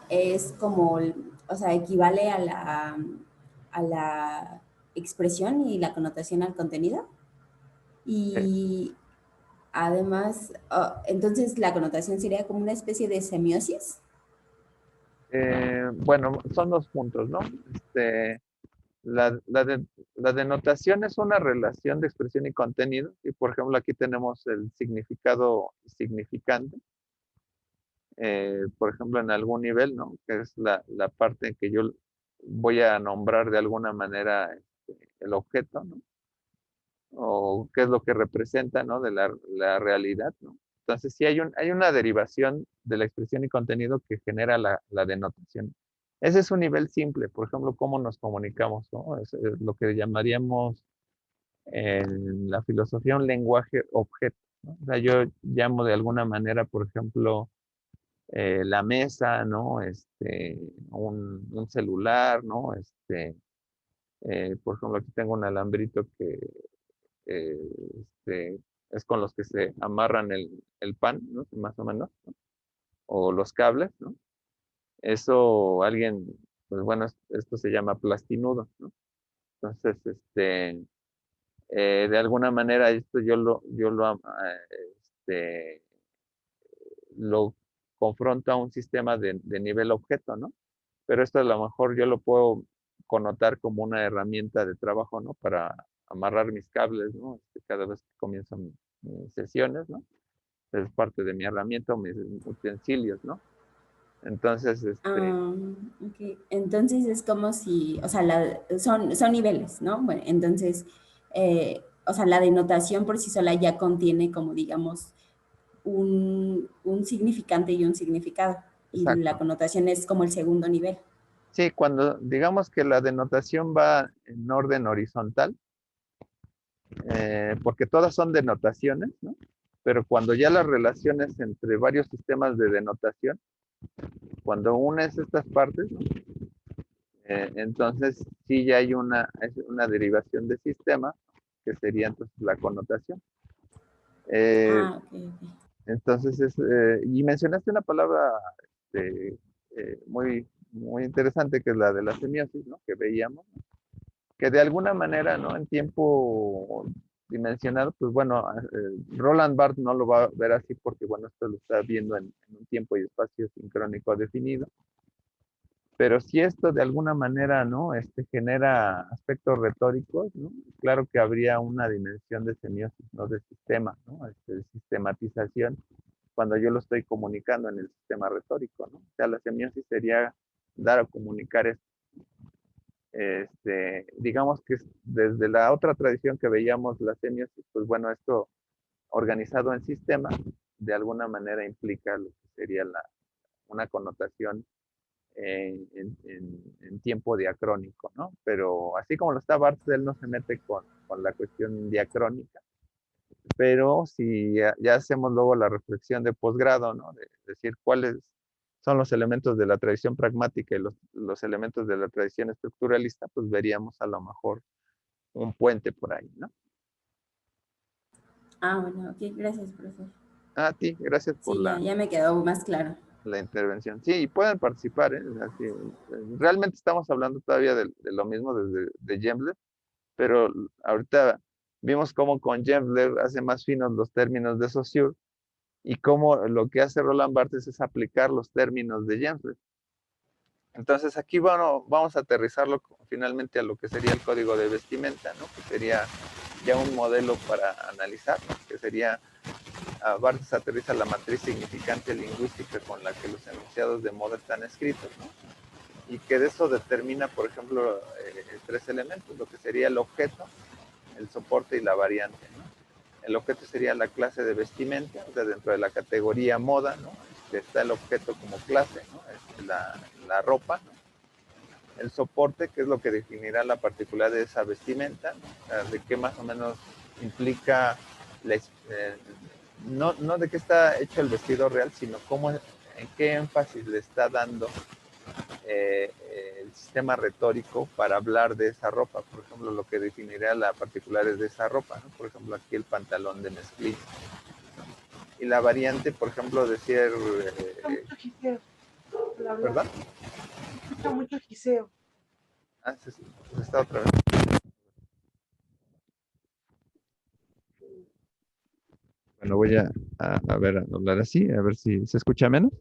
es como, o sea, equivale a la expresión y la connotación al contenido. Eh, Y además, entonces la connotación sería como una especie de semiosis. bueno, son dos puntos, ¿no? La, la, de- la denotación es una relación de expresión y contenido, y por ejemplo aquí tenemos el significado significante, por ejemplo en algún nivel, ¿no? Que es la parte en que yo voy a nombrar de alguna manera el objeto, ¿no? O qué es lo que representa, ¿no? De la realidad, ¿no? Entonces, sí hay una derivación de la expresión y contenido que genera la denotación. Ese es un nivel simple, por ejemplo, cómo nos comunicamos, ¿no? Es lo que llamaríamos en la filosofía un lenguaje objeto, ¿no? O sea, yo llamo de alguna manera, por ejemplo, la mesa, ¿no? Un celular, ¿no? Por ejemplo, aquí tengo un alambrito que eh, es con los que se amarran el pan, ¿no? Más o menos, ¿no? O los cables, ¿no? Eso alguien, pues bueno, esto se llama plastinudo, ¿no? Entonces, de alguna manera esto este, lo confronto a un sistema de nivel objeto, ¿no? Pero esto a lo mejor yo lo puedo connotar como una herramienta de trabajo, ¿no? Para amarrar mis cables, ¿no? Cada vez que comienzo mis sesiones, ¿no? Es parte de mi herramienta o mis utensilios, ¿no? Entonces, Ah, ok. Entonces es como si, o sea, son niveles, ¿no? Bueno, entonces, o sea, la denotación por sí sola ya contiene como, digamos, un significante y un significado. Y la exacto. connotación es como el segundo nivel. Sí, cuando digamos que la denotación va en orden horizontal, porque todas son denotaciones, ¿no? Pero cuando ya las relaciones entre varios sistemas de denotación, cuando unes estas partes, ¿no? Entonces sí ya hay es una derivación de sistema, que sería entonces la connotación. Eh, Ah, ok, ok. entonces, y mencionaste una palabra este, muy interesante, que es la de la semiosis, ¿no? Que veíamos, que de alguna manera, ¿no? En tiempo dimensionado, pues bueno, Roland Barthes no lo va a ver así porque, bueno, esto lo está viendo en un tiempo y espacio sincrónico definido, pero si esto de alguna manera, ¿no? Genera aspectos retóricos, ¿no? Claro que habría una dimensión de semiosis, ¿no? De sistema, ¿no? De sistematización, cuando yo lo estoy comunicando en el sistema retórico, ¿no? O sea, la semiosis sería dar a comunicar esto. Digamos que desde la otra tradición que veíamos la semiosis, pues bueno, esto organizado en sistema, de alguna manera implica lo que sería una connotación en tiempo diacrónico, ¿no? Pero así como lo está Barthes, él no se mete con la cuestión diacrónica, pero si ya hacemos luego la reflexión de posgrado, ¿no? De decir cuáles son los elementos de la tradición pragmática y los elementos de la tradición estructuralista, pues veríamos a lo mejor un puente por ahí, ¿no? Ah, bueno, ok, gracias, profesor. A ti, gracias por Sí, ya me quedó más claro. la intervención. Sí, y pueden participar, ¿eh? Así, realmente estamos hablando todavía de lo mismo desde de Jemler, pero ahorita vimos cómo con Jemler hace más finos los términos de Saussure y cómo lo que hace Roland Barthes es aplicar los términos de Jemler. Entonces aquí bueno, vamos a aterrizarlo finalmente a lo que sería el código de vestimenta, ¿no? Que sería ya un modelo para analizar, ¿no? Que sería, Barthes aterriza la matriz significante lingüística con la que los enunciados de moda están escritos, ¿no? Y que de eso determina, por ejemplo, tres elementos, lo que sería el objeto, el soporte y la variante, ¿no? El objeto sería la clase de vestimenta, o sea, dentro de la categoría moda, ¿no? Está el objeto como clase, ¿no? La ropa, ¿no? El soporte, que es lo que definirá la particularidad de esa vestimenta, ¿no? O sea, de qué más o menos implica, no de qué está hecho el vestido real, sino cómo, en qué énfasis le está dando el sistema retórico para hablar de esa ropa. Por ejemplo, lo que definiría la particularidad de esa ropa, ¿no? Por ejemplo, aquí el pantalón de mezclilla. Y la variante, por ejemplo, decir... Mucho giseo, ¿Verdad? mucho giseo. Ah, sí, sí, está otra vez. Bueno, voy a ver, a hablar así, a ver si se escucha menos.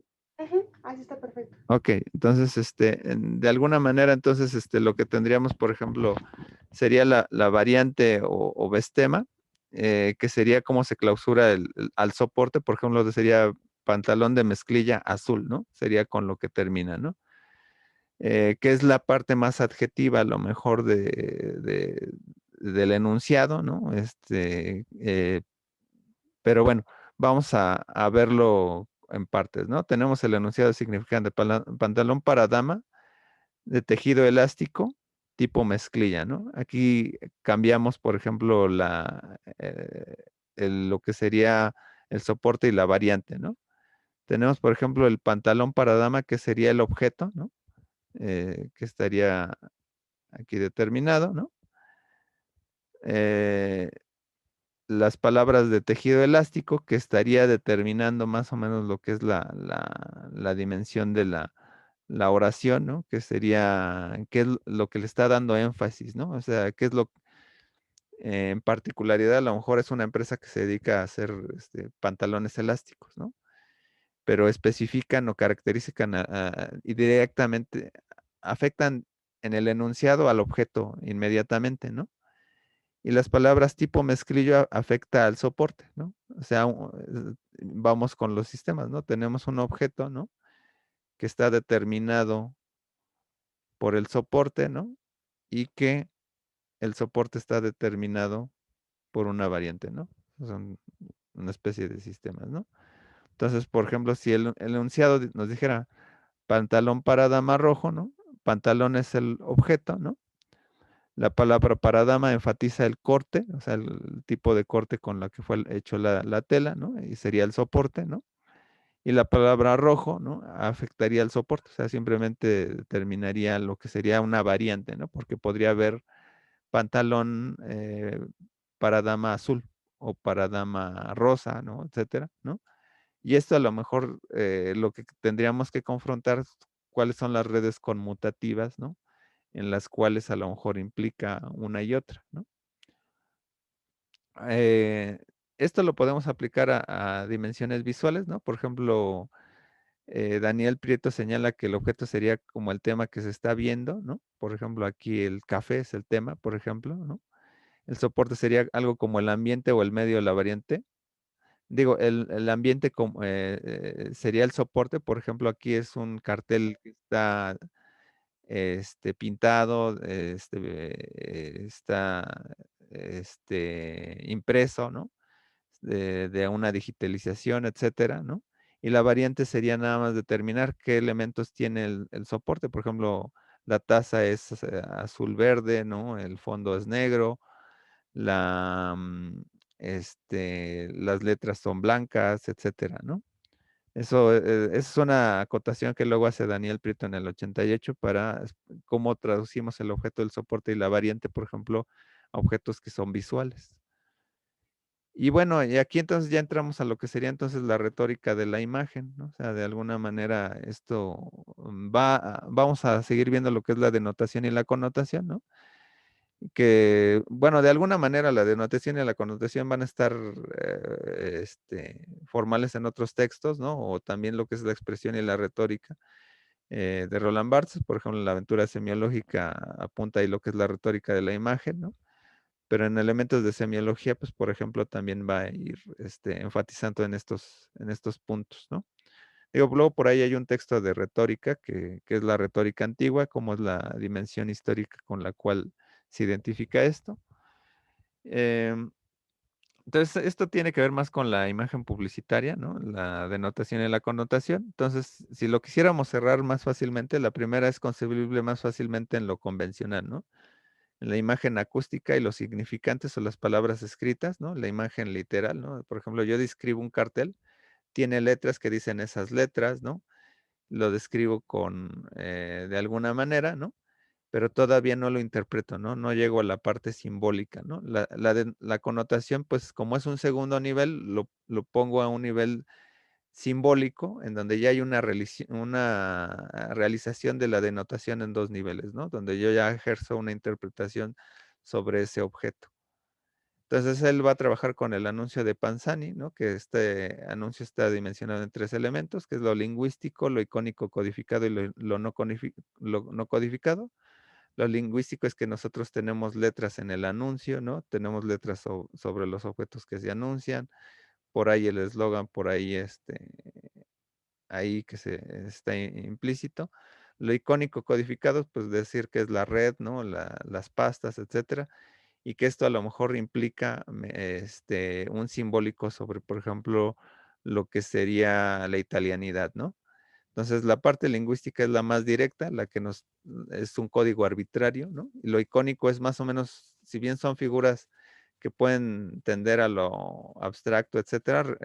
Así está perfecto. Ok, entonces, de alguna manera, entonces, lo que tendríamos, por ejemplo, sería la variante o vestema, que sería cómo se clausura al soporte, por ejemplo, sería pantalón de mezclilla azul, ¿no? Sería con lo que termina, ¿no? Que es la parte más adjetiva, a lo mejor, del enunciado, ¿no? Pero bueno, vamos a verlo en partes, ¿no? Tenemos el enunciado significante, pantalón para dama de tejido elástico tipo mezclilla, ¿no? Aquí cambiamos, por ejemplo, lo que sería el soporte y la variante, ¿no? Tenemos, por ejemplo, el pantalón para dama, que sería el objeto, ¿no? Que estaría aquí determinado, ¿no? Eh, las palabras de tejido elástico, que estaría determinando más o menos lo que es la dimensión de la oración, ¿no? Que sería, qué es lo que le está dando énfasis, ¿no? O sea, qué es en particularidad, a lo mejor es una empresa que se dedica a hacer pantalones elásticos, ¿no? Pero especifican o caracterizan y directamente afectan en el enunciado al objeto inmediatamente, ¿no? Y las palabras tipo mezclillo afecta al soporte, ¿no? O sea, vamos con los sistemas, ¿no? Tenemos un objeto, ¿no? Que está determinado por el soporte, ¿no? Y que el soporte está determinado por una variante, ¿no? Son una especie de sistemas, ¿no? Entonces, por ejemplo, si el enunciado nos dijera pantalón para dama rojo, ¿no? Pantalón es el objeto, ¿no? La palabra para dama enfatiza el corte, o sea, el tipo de corte con la que fue hecho la tela, ¿no? Y sería el soporte, ¿no? Y la palabra rojo, ¿no? Afectaría al soporte, o sea, simplemente determinaría lo que sería una variante, ¿no? Porque podría haber pantalón para dama azul o para dama rosa, ¿no? Etcétera, ¿no? Y esto a lo mejor lo que tendríamos que confrontar es cuáles son las redes conmutativas, ¿no? En las cuales a lo mejor implica una y otra, ¿no? Esto lo podemos aplicar a dimensiones visuales, ¿no? Por ejemplo, Daniel Prieto señala que el objeto sería como el tema que se está viendo, ¿no? Por ejemplo, aquí el café es el tema, por ejemplo, ¿no? El soporte sería algo como el ambiente o el medio de la variante. Digo, el ambiente como, sería el soporte, por ejemplo, aquí es un cartel que está pintado, está impreso, ¿no? De una digitalización, etcétera, ¿no? Y la variante sería nada más determinar qué elementos tiene el soporte. Por ejemplo, la taza es azul verde, ¿no? El fondo es negro, la, las letras son blancas, etcétera, ¿no? Eso es una acotación que luego hace Daniel Prieto en el 88 para cómo traducimos el objeto del soporte y la variante, por ejemplo, a objetos que son visuales. Y bueno, y aquí entonces ya entramos a lo que sería entonces la retórica de la imagen, ¿no? O sea, de alguna manera esto vamos a seguir viendo lo que es la denotación y la connotación, ¿no? Que, bueno, de alguna manera la denotación y la connotación van a estar formales en otros textos, ¿no? O también lo que es la expresión y la retórica de Roland Barthes, por ejemplo, la aventura semiológica apunta ahí lo que es la retórica de la imagen, ¿no? Pero en elementos de semiología, pues, por ejemplo, también va a ir enfatizando en estos puntos, ¿no? Digo, luego por ahí hay un texto de retórica, que es la retórica antigua, como es la dimensión histórica con la cual se identifica esto. Entonces, esto tiene que ver más con la imagen publicitaria, ¿no? La denotación y la connotación. Entonces, si lo quisiéramos cerrar más fácilmente, la primera es concebible más fácilmente en lo convencional, ¿no? En la imagen acústica y los significantes o las palabras escritas, ¿no? La imagen literal, ¿no? Por ejemplo, yo describo un cartel, tiene letras que dicen esas letras, ¿no? Lo describo de alguna manera, ¿no? Pero todavía no lo interpreto, ¿no? No llego a la parte simbólica, ¿no? La connotación, pues como es un segundo nivel, lo pongo a un nivel simbólico, en donde ya hay una realización de la denotación en dos niveles, ¿no? Donde yo ya ejerzo una interpretación sobre ese objeto. Entonces él va a trabajar con el anuncio de Panzani, ¿no? Que este anuncio está dimensionado en tres elementos, que es lo lingüístico, lo icónico codificado y lo no codificado. Lo lingüístico es que nosotros tenemos letras en el anuncio, ¿no? Tenemos letras sobre los objetos que se anuncian, por ahí el eslogan, por ahí ahí que está implícito. Lo icónico codificado, pues decir que es la red, ¿no? Las pastas, etcétera, y que esto a lo mejor implica un simbólico sobre, por ejemplo, lo que sería la italianidad, ¿no? Entonces, la parte lingüística es la más directa, la que es un código arbitrario, ¿no? Y lo icónico es más o menos, si bien son figuras que pueden tender a lo abstracto, etcétera,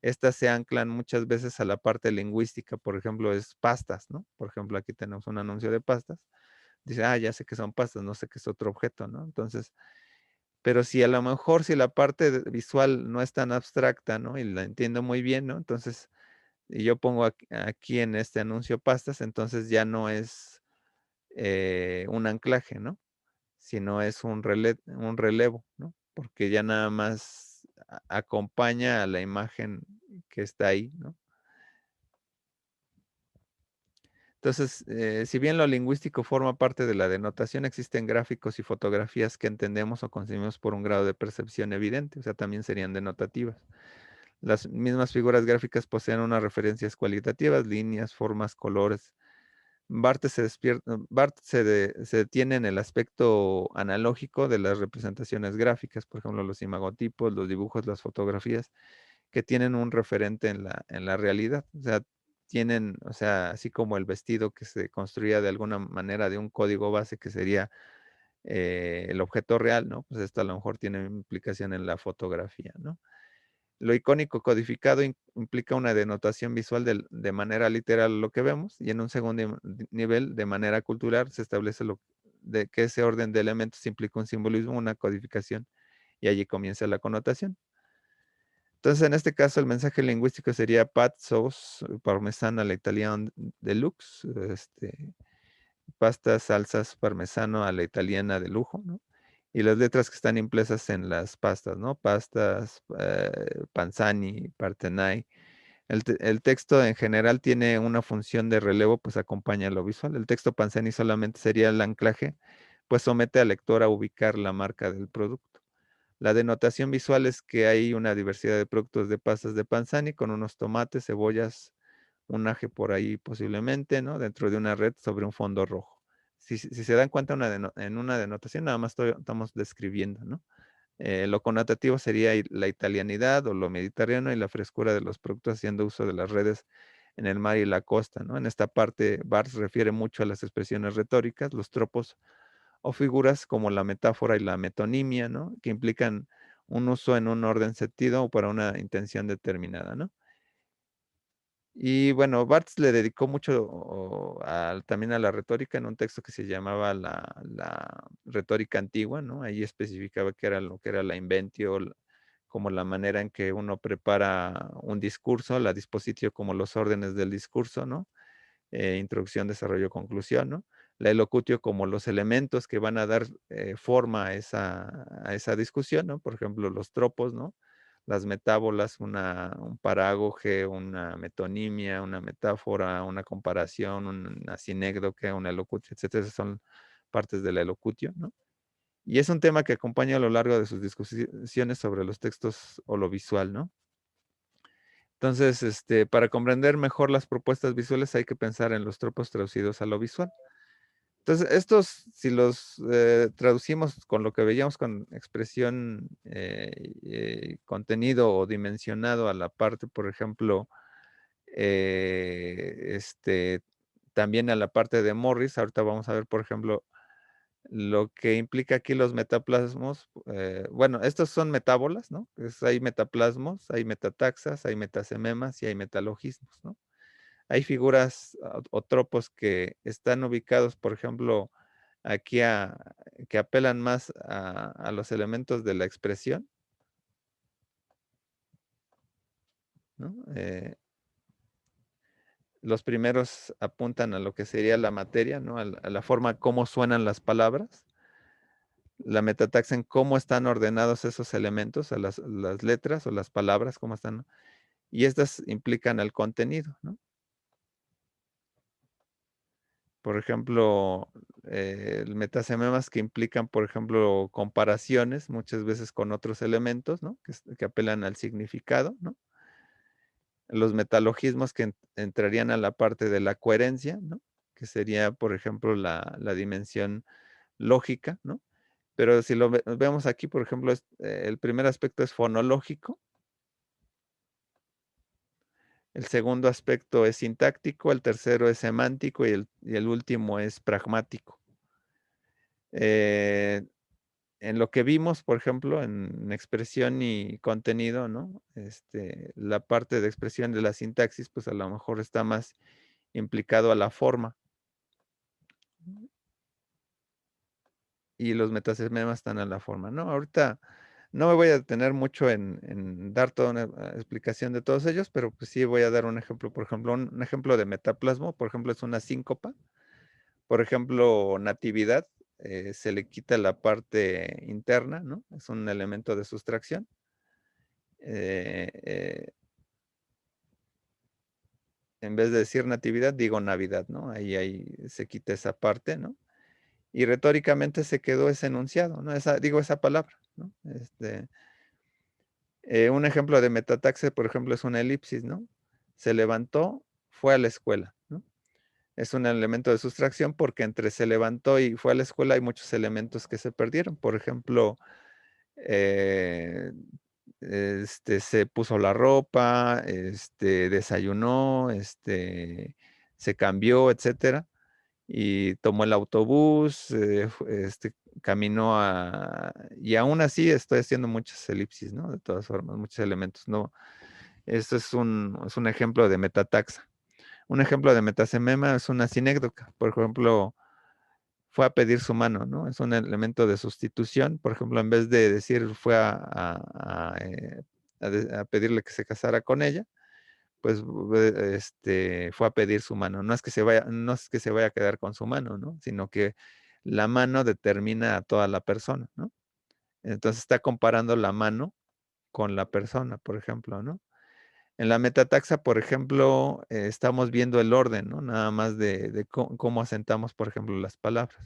estas se anclan muchas veces a la parte lingüística, por ejemplo, es pastas, ¿no? Por ejemplo, aquí tenemos un anuncio de pastas. Dice, ya sé que son pastas, no sé qué es otro objeto, ¿no? Entonces, pero si a lo mejor si la parte visual no es tan abstracta, ¿no? Y la entiendo muy bien, ¿no? Entonces, y yo pongo aquí en este anuncio pastas, entonces ya no es un anclaje, ¿no? Sino es un relevo, ¿no? Porque ya nada más acompaña a la imagen que está ahí, ¿no? Entonces, si bien lo lingüístico forma parte de la denotación, existen gráficos y fotografías que entendemos o concebimos por un grado de percepción evidente, o sea, también serían denotativas. Las mismas figuras gráficas poseen unas referencias cualitativas, líneas, formas, colores. Se detiene en el aspecto analógico de las representaciones gráficas, por ejemplo, los imagotipos, los dibujos, las fotografías, que tienen un referente en la realidad. O sea, tienen, o sea, así como el vestido que se construía de alguna manera de un código base que sería el objeto real, ¿no? Pues esto a lo mejor tiene implicación en la fotografía, ¿no? lo icónico codificado implica una denotación visual de manera literal lo que vemos, y en un segundo nivel, de manera cultural, se establece de que ese orden de elementos implica un simbolismo, una codificación, y allí comienza la connotación. Entonces, en este caso, el mensaje lingüístico sería pat sauce parmesana a la italiana deluxe, pastas, salsas parmesano a la italiana de lujo, ¿no? Y las letras que están impresas en las pastas, ¿no? Pastas, Panzani, Partenay. El texto en general tiene una función de relevo, pues acompaña lo visual. El texto Panzani solamente sería el anclaje, pues somete al lector a ubicar la marca del producto. La denotación visual es que hay una diversidad de productos de pastas de Panzani con unos tomates, cebollas, un aje por ahí posiblemente, ¿no? Dentro de una red sobre un fondo rojo. Si se dan cuenta en una denotación, nada más estamos describiendo, ¿no? Lo connotativo sería la italianidad o lo mediterráneo y la frescura de los productos haciendo uso de las redes en el mar y la costa, ¿no? En esta parte, Barthes refiere mucho a las expresiones retóricas, los tropos o figuras como la metáfora y la metonimia, ¿no? Que implican un uso en un orden sentido o para una intención determinada, ¿no? Y bueno, Barthes le dedicó mucho también a la retórica en un texto que se llamaba la retórica antigua, ¿no? Ahí especificaba qué era lo que era la inventio, como la manera en que uno prepara un discurso, la dispositio como los órdenes del discurso, ¿no? Introducción, desarrollo, conclusión, ¿no? La elocutio como los elementos que van a dar forma a esa discusión, ¿no? Por ejemplo, los tropos, ¿no? Las metábolas, un parágoge, una metonimia, una metáfora, una comparación, una sinécdoque, una elocutio, etcétera. Esas son partes de la elocutio, ¿no? Y es un tema que acompaña a lo largo de sus discusiones sobre los textos o lo visual, ¿no? Entonces, para comprender mejor las propuestas visuales hay que pensar en los tropos traducidos a lo visual. Entonces, estos, si los traducimos con lo que veíamos con expresión, contenido o dimensionado a la parte, por ejemplo, también a la parte de Morris, ahorita vamos a ver, por ejemplo, lo que implica aquí los metaplasmos. Bueno, estos son metábolas, ¿no? Hay metaplasmos, hay metataxas, hay metasememas y hay metalogismos, ¿no? Hay figuras o tropos que están ubicados, por ejemplo, aquí que apelan más a los elementos de la expresión, ¿no? Los primeros apuntan a lo que sería la materia, ¿no? A la forma cómo suenan las palabras. La metataxa en cómo están ordenados esos elementos, a las letras o las palabras, cómo están, ¿no? Y estas implican el contenido, ¿no? Por ejemplo, metasememas que implican, por ejemplo, comparaciones muchas veces con otros elementos, ¿no? Que apelan al significado, ¿no? Los metalogismos que entrarían a la parte de la coherencia, ¿no? Que sería, por ejemplo, la dimensión lógica, ¿no? Pero si lo vemos aquí, por ejemplo, el primer aspecto es fonológico, el segundo aspecto es sintáctico, el tercero es semántico y el último es pragmático. En lo que vimos, por ejemplo, en expresión y contenido, ¿no? La parte de expresión de la sintaxis, pues a lo mejor está más implicado a la forma. Y los metasememas están a la forma, ¿no? Ahorita no me voy a detener mucho en dar toda una explicación de todos ellos, pero pues sí voy a dar un ejemplo. Por ejemplo, un ejemplo de metaplasmo, por ejemplo, es una síncopa. Por ejemplo, natividad, se le quita la parte interna, ¿no? Es un elemento de sustracción. En vez de decir natividad, digo Navidad, ¿no? Ahí se quita esa parte, ¿no? Y retóricamente se quedó ese enunciado, ¿no? Esa palabra, ¿no? Un ejemplo de metataxe, por ejemplo, es una elipsis, ¿no? Se levantó, fue a la escuela, ¿no? Es un elemento de sustracción porque entre se levantó y fue a la escuela hay muchos elementos que se perdieron. Por ejemplo, se puso la ropa, desayunó, se cambió, etcétera. y tomó el autobús, caminó y aún así estoy haciendo muchas elipsis, ¿no? De todas formas, muchos elementos, ¿no? Esto es un ejemplo de metataxa. Un ejemplo de metasemema es una sinécdoca. Por ejemplo, fue a pedir su mano, ¿no? Es un elemento de sustitución. Por ejemplo, en vez de decir fue a pedirle que se casara con ella, pues fue a pedir su mano. No es que se vaya a quedar con su mano, ¿no? Sino que la mano determina a toda la persona, ¿no? Entonces está comparando la mano con la persona, por ejemplo, ¿no? En la metataxa, por ejemplo, estamos viendo el orden, ¿no? Nada más de cómo asentamos, por ejemplo, las palabras.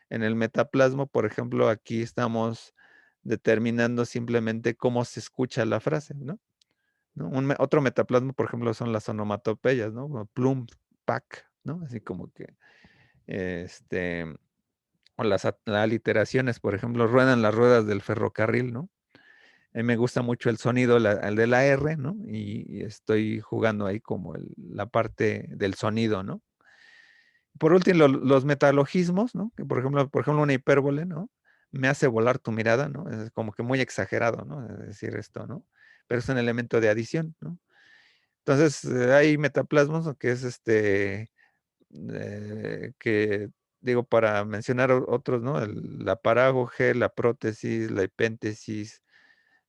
En el metaplasmo, por ejemplo, aquí estamos determinando simplemente cómo se escucha la frase, ¿no? Otro metaplasmo, por ejemplo, son las onomatopeyas, ¿no? Como plum, pac, ¿no? Así como que, o las aliteraciones, por ejemplo, ruedan las ruedas del ferrocarril, ¿no? Me gusta mucho el sonido, el de la R, ¿no? Y estoy jugando ahí como la parte del sonido, ¿no? Por último, los metalogismos, ¿no? Que por ejemplo, una hipérbole, ¿no? Me hace volar tu mirada, ¿no? Es como que muy exagerado, ¿no? Es decir esto, ¿no? Pero es un elemento de adición, ¿no? Entonces, hay metaplasmos, ¿no? Que es que digo, para mencionar otros, ¿no? La parágoge, la prótesis, la hipéntesis,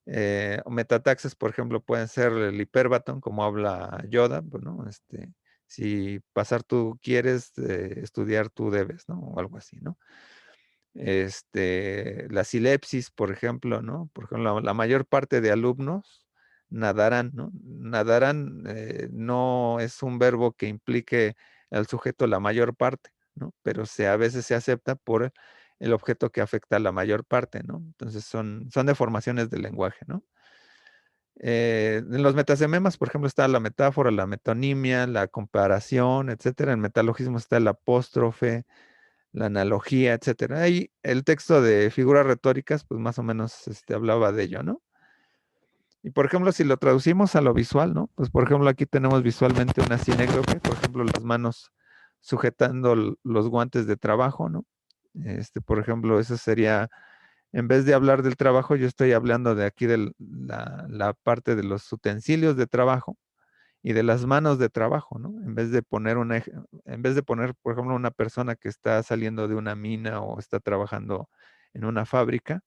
metataxas, por ejemplo, pueden ser el hiperbatón, como habla Yoda, pues, ¿no? Si pasar tú quieres, estudiar tú debes, ¿no? O algo así, ¿no? La silepsis, por ejemplo, ¿no? Por ejemplo, la mayor parte de alumnos nadarán, ¿no? Nadarán no es un verbo que implique al sujeto la mayor parte, ¿no? Pero a veces se acepta por el objeto que afecta a la mayor parte, ¿no? Entonces son deformaciones del lenguaje, ¿no? En los metasememas, por ejemplo, está la metáfora, la metonimia, la comparación, etcétera. En metalogismo está el apóstrofe, la analogía, etcétera. Ahí el texto de figuras retóricas, pues más o menos hablaba de ello, ¿no? Y por ejemplo, si lo traducimos a lo visual, ¿no? Pues por ejemplo, aquí tenemos visualmente una sinécdoque, por ejemplo, las manos sujetando los guantes de trabajo, ¿no? Por ejemplo, eso sería, en vez de hablar del trabajo, yo estoy hablando de aquí de la parte de los utensilios de trabajo y de las manos de trabajo, ¿no? En vez de poner, por ejemplo, una persona que está saliendo de una mina o está trabajando en una fábrica,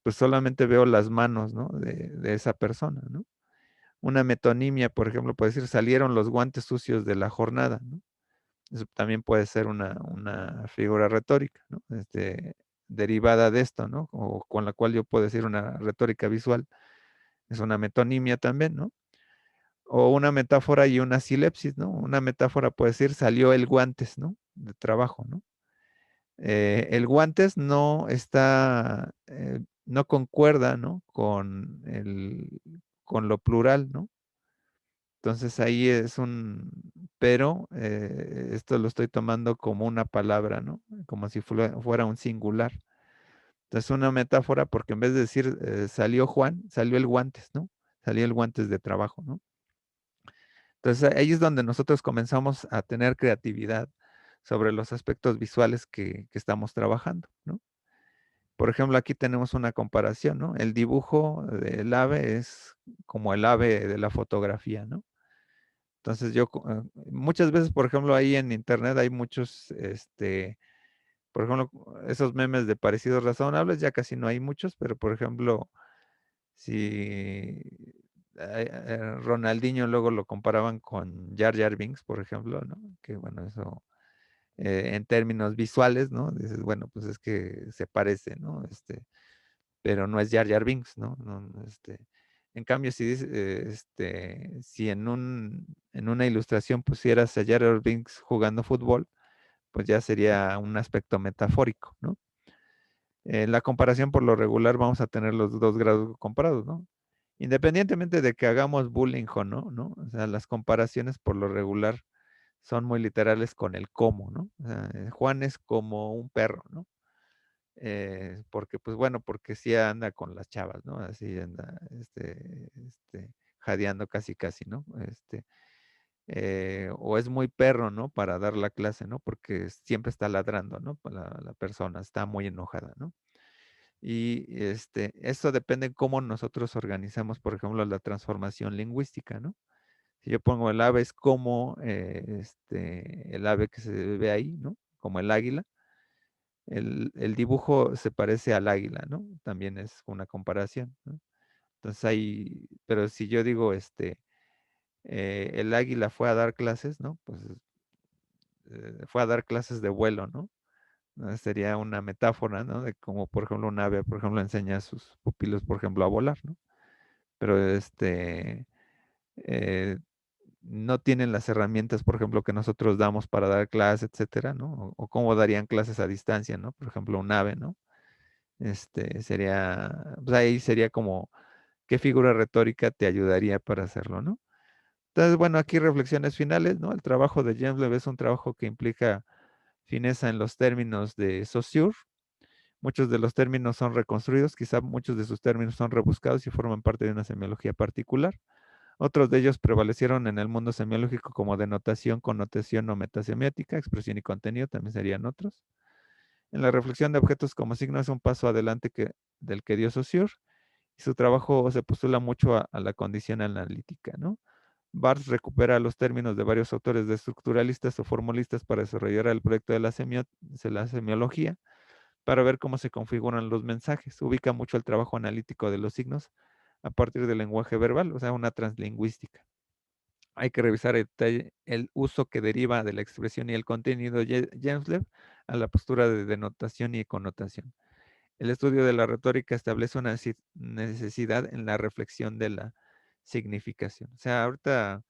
pues solamente veo las manos, ¿no? De esa persona, ¿no? Una metonimia, por ejemplo, puede decir, salieron los guantes sucios de la jornada, ¿no? Eso también puede ser una figura retórica, ¿no? Derivada de esto, ¿no? O con la cual yo puedo decir una retórica visual. Es una metonimia también, ¿no? O una metáfora y una silepsis, ¿no? Una metáfora puede decir, salió el guantes, ¿no? De trabajo, ¿no? El guantes no concuerda, ¿no? Con lo plural, ¿no? Entonces ahí pero esto lo estoy tomando como una palabra, ¿no? Como si fuera un singular. Entonces una metáfora porque en vez de decir salió Juan, salió el guantes, ¿no? Salió el guantes de trabajo, ¿no? Entonces ahí es donde nosotros comenzamos a tener creatividad sobre los aspectos visuales que estamos trabajando, ¿no? Por ejemplo, aquí tenemos una comparación, ¿no? El dibujo del ave es como el ave de la fotografía, ¿no? Entonces muchas veces, por ejemplo, ahí en internet hay muchos, por ejemplo, esos memes de parecidos razonables, ya casi no hay muchos, pero por ejemplo, si Ronaldinho luego lo comparaban con Jar Jar Binks, por ejemplo, ¿no? Que bueno, eso en términos visuales, ¿no? Dices, bueno, pues es que se parece, ¿no? Pero no es Jar Jar Binks, ¿no? En cambio, si en una ilustración pusieras a Jar Jar Binks jugando fútbol, pues ya sería un aspecto metafórico, ¿no? En la comparación por lo regular vamos a tener los dos grados comparados, ¿no? Independientemente de que hagamos bullying o no, ¿no? O sea, las comparaciones por lo regular son muy literales con el cómo, ¿no? O sea, Juan es como un perro, ¿no? Porque, pues bueno, porque sí anda con las chavas, ¿no? Así anda, jadeando casi, casi, ¿no? o es muy perro, ¿no? Para dar la clase, ¿no? Porque siempre está ladrando, ¿no? La persona está muy enojada, ¿no? Y esto depende de cómo nosotros organizamos, por ejemplo, la transformación lingüística, ¿no? Si yo pongo el ave es como el ave que se ve ahí, ¿no? Como el águila. El dibujo se parece al águila, ¿no? También es una comparación, ¿no? Entonces ahí, pero si yo digo, el águila fue a dar clases, ¿no? Pues fue a dar clases de vuelo, ¿no? Sería una metáfora, ¿no? De como, por ejemplo, un ave, por ejemplo, enseña a sus pupilos, por ejemplo, a volar, ¿no? Pero eh, no tienen las herramientas, por ejemplo, que nosotros damos para dar clases, etcétera, ¿no? O cómo darían clases a distancia, ¿no? Por ejemplo, un ave, ¿no? Sería, pues ahí sería como, ¿qué figura retórica te ayudaría para hacerlo, ¿no? Entonces, bueno, aquí reflexiones finales, ¿no? El trabajo de James Loewe es un trabajo que implica fineza en los términos de Saussure. Muchos de los términos son reconstruidos, quizá muchos de sus términos son rebuscados y forman parte de una semiología particular. Otros de ellos prevalecieron en el mundo semiológico como denotación, connotación o metasemiótica, expresión y contenido, también serían otros. En la reflexión de objetos como signo es un paso adelante del que dio Saussure, y su trabajo se postula mucho a la condición analítica, ¿no? Barthes recupera los términos de varios autores de estructuralistas o formalistas para desarrollar el proyecto de la semiología, para ver cómo se configuran los mensajes. Ubica mucho el trabajo analítico de los signos a partir del lenguaje verbal, o sea, una translingüística. Hay que revisar el detalle, el uso que deriva de la expresión y el contenido de James Loewe a la postura de denotación y connotación. El estudio de la retórica establece una necesidad en la reflexión de la significación. O sea, ahorita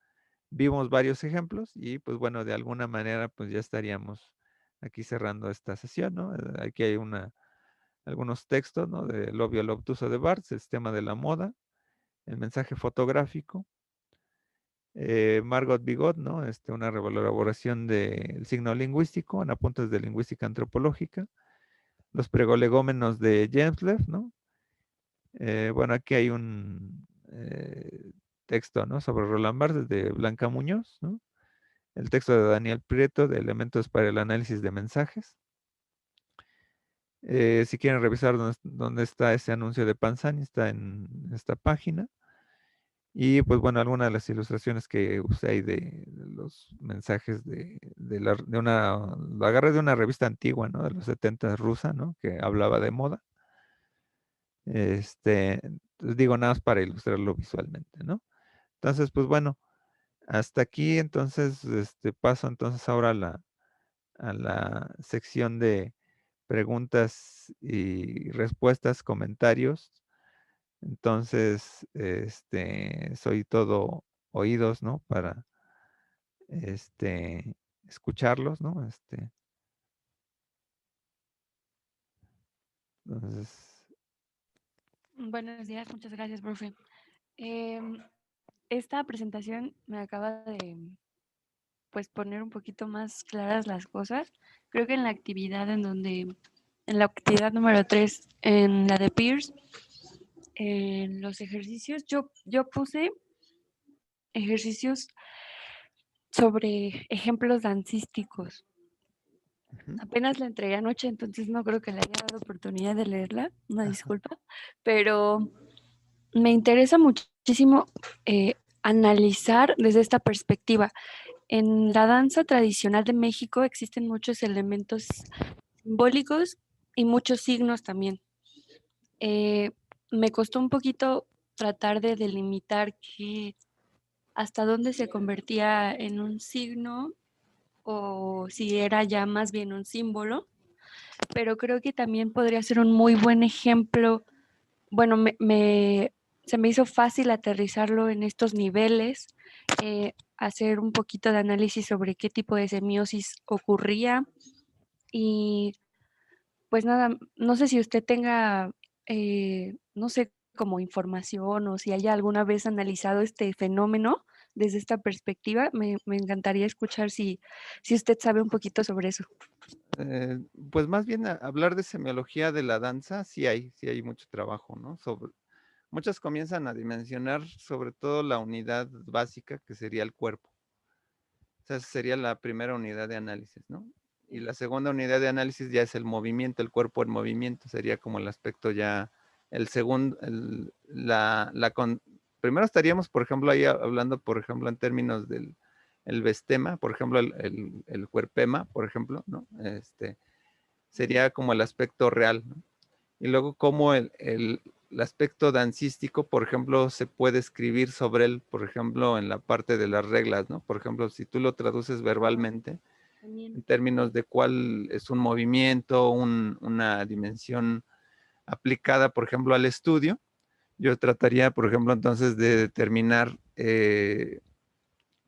vimos varios ejemplos y pues bueno, de alguna manera pues ya estaríamos aquí cerrando esta sesión, ¿no? Aquí hay algunos textos, ¿no? De Lo obvio, lo obtuso de Barthes, el sistema de la moda, el mensaje fotográfico, Margot Bigot, ¿no? Una reelaboración del signo lingüístico en apuntes de lingüística antropológica, los pregolegómenos de James Loewe, ¿no? Bueno, aquí hay un texto, ¿no? Sobre Roland Barthes de Blanca Muñoz, ¿no? El texto de Daniel Prieto de Elementos para el análisis de mensajes. Si quieren revisar dónde está ese anuncio de Panzani, está en esta página. Y pues bueno, algunas de las ilustraciones que usé ahí de los mensajes lo agarré de una revista antigua, ¿no? De los 70 rusa, ¿no? Que hablaba de moda. Entonces digo nada más para ilustrarlo visualmente, ¿no? Entonces, pues bueno, hasta aquí entonces, paso entonces ahora a la sección de preguntas y respuestas, comentarios. Entonces, soy todo oídos, ¿no? Para, escucharlos, ¿no? Entonces, Buenos días, muchas gracias, profe. Esta presentación me acaba de pues poner un poquito más claras las cosas. Creo que en la actividad número 3, en la de Peers, en los ejercicios, yo puse ejercicios sobre ejemplos dancísticos. ujú, Apenas la entregué anoche, entonces no creo que le haya dado oportunidad de leerla, una disculpa, pero me interesa muchísimo analizar desde esta perspectiva. En la danza tradicional de México existen muchos elementos simbólicos y muchos signos también. Eh, Me costó un poquito tratar de delimitar hasta dónde se convertía en un signo o si era ya más bien un símbolo, pero creo que también podría ser un muy buen ejemplo. Bueno, se me hizo fácil aterrizarlo en estos niveles, hacer un poquito de análisis sobre qué tipo de semiosis ocurría y pues nada, no sé si usted tenga, no sé, como información o si haya alguna vez analizado este fenómeno desde esta perspectiva, me encantaría escuchar si usted sabe un poquito sobre eso. pues más bien hablar de semiología de la danza, sí hay mucho trabajo, ¿no? Muchas comienzan a dimensionar sobre todo la unidad básica que sería el cuerpo. Esa sería la primera unidad de análisis, ¿no? Y la segunda unidad de análisis ya es el movimiento, el cuerpo en movimiento, sería como el aspecto ya, el segundo, primero estaríamos, por ejemplo, ahí hablando, por ejemplo, en términos del el vestema, por ejemplo, el cuerpema, por ejemplo, ¿no? Sería como el aspecto real, ¿no? Y luego como el aspecto dancístico, por ejemplo, se puede escribir sobre él, por ejemplo, en la parte de las reglas, ¿no? Por ejemplo, si tú lo traduces verbalmente, en términos de cuál es un movimiento, una dimensión aplicada, por ejemplo, al estudio, yo trataría, por ejemplo, entonces de determinar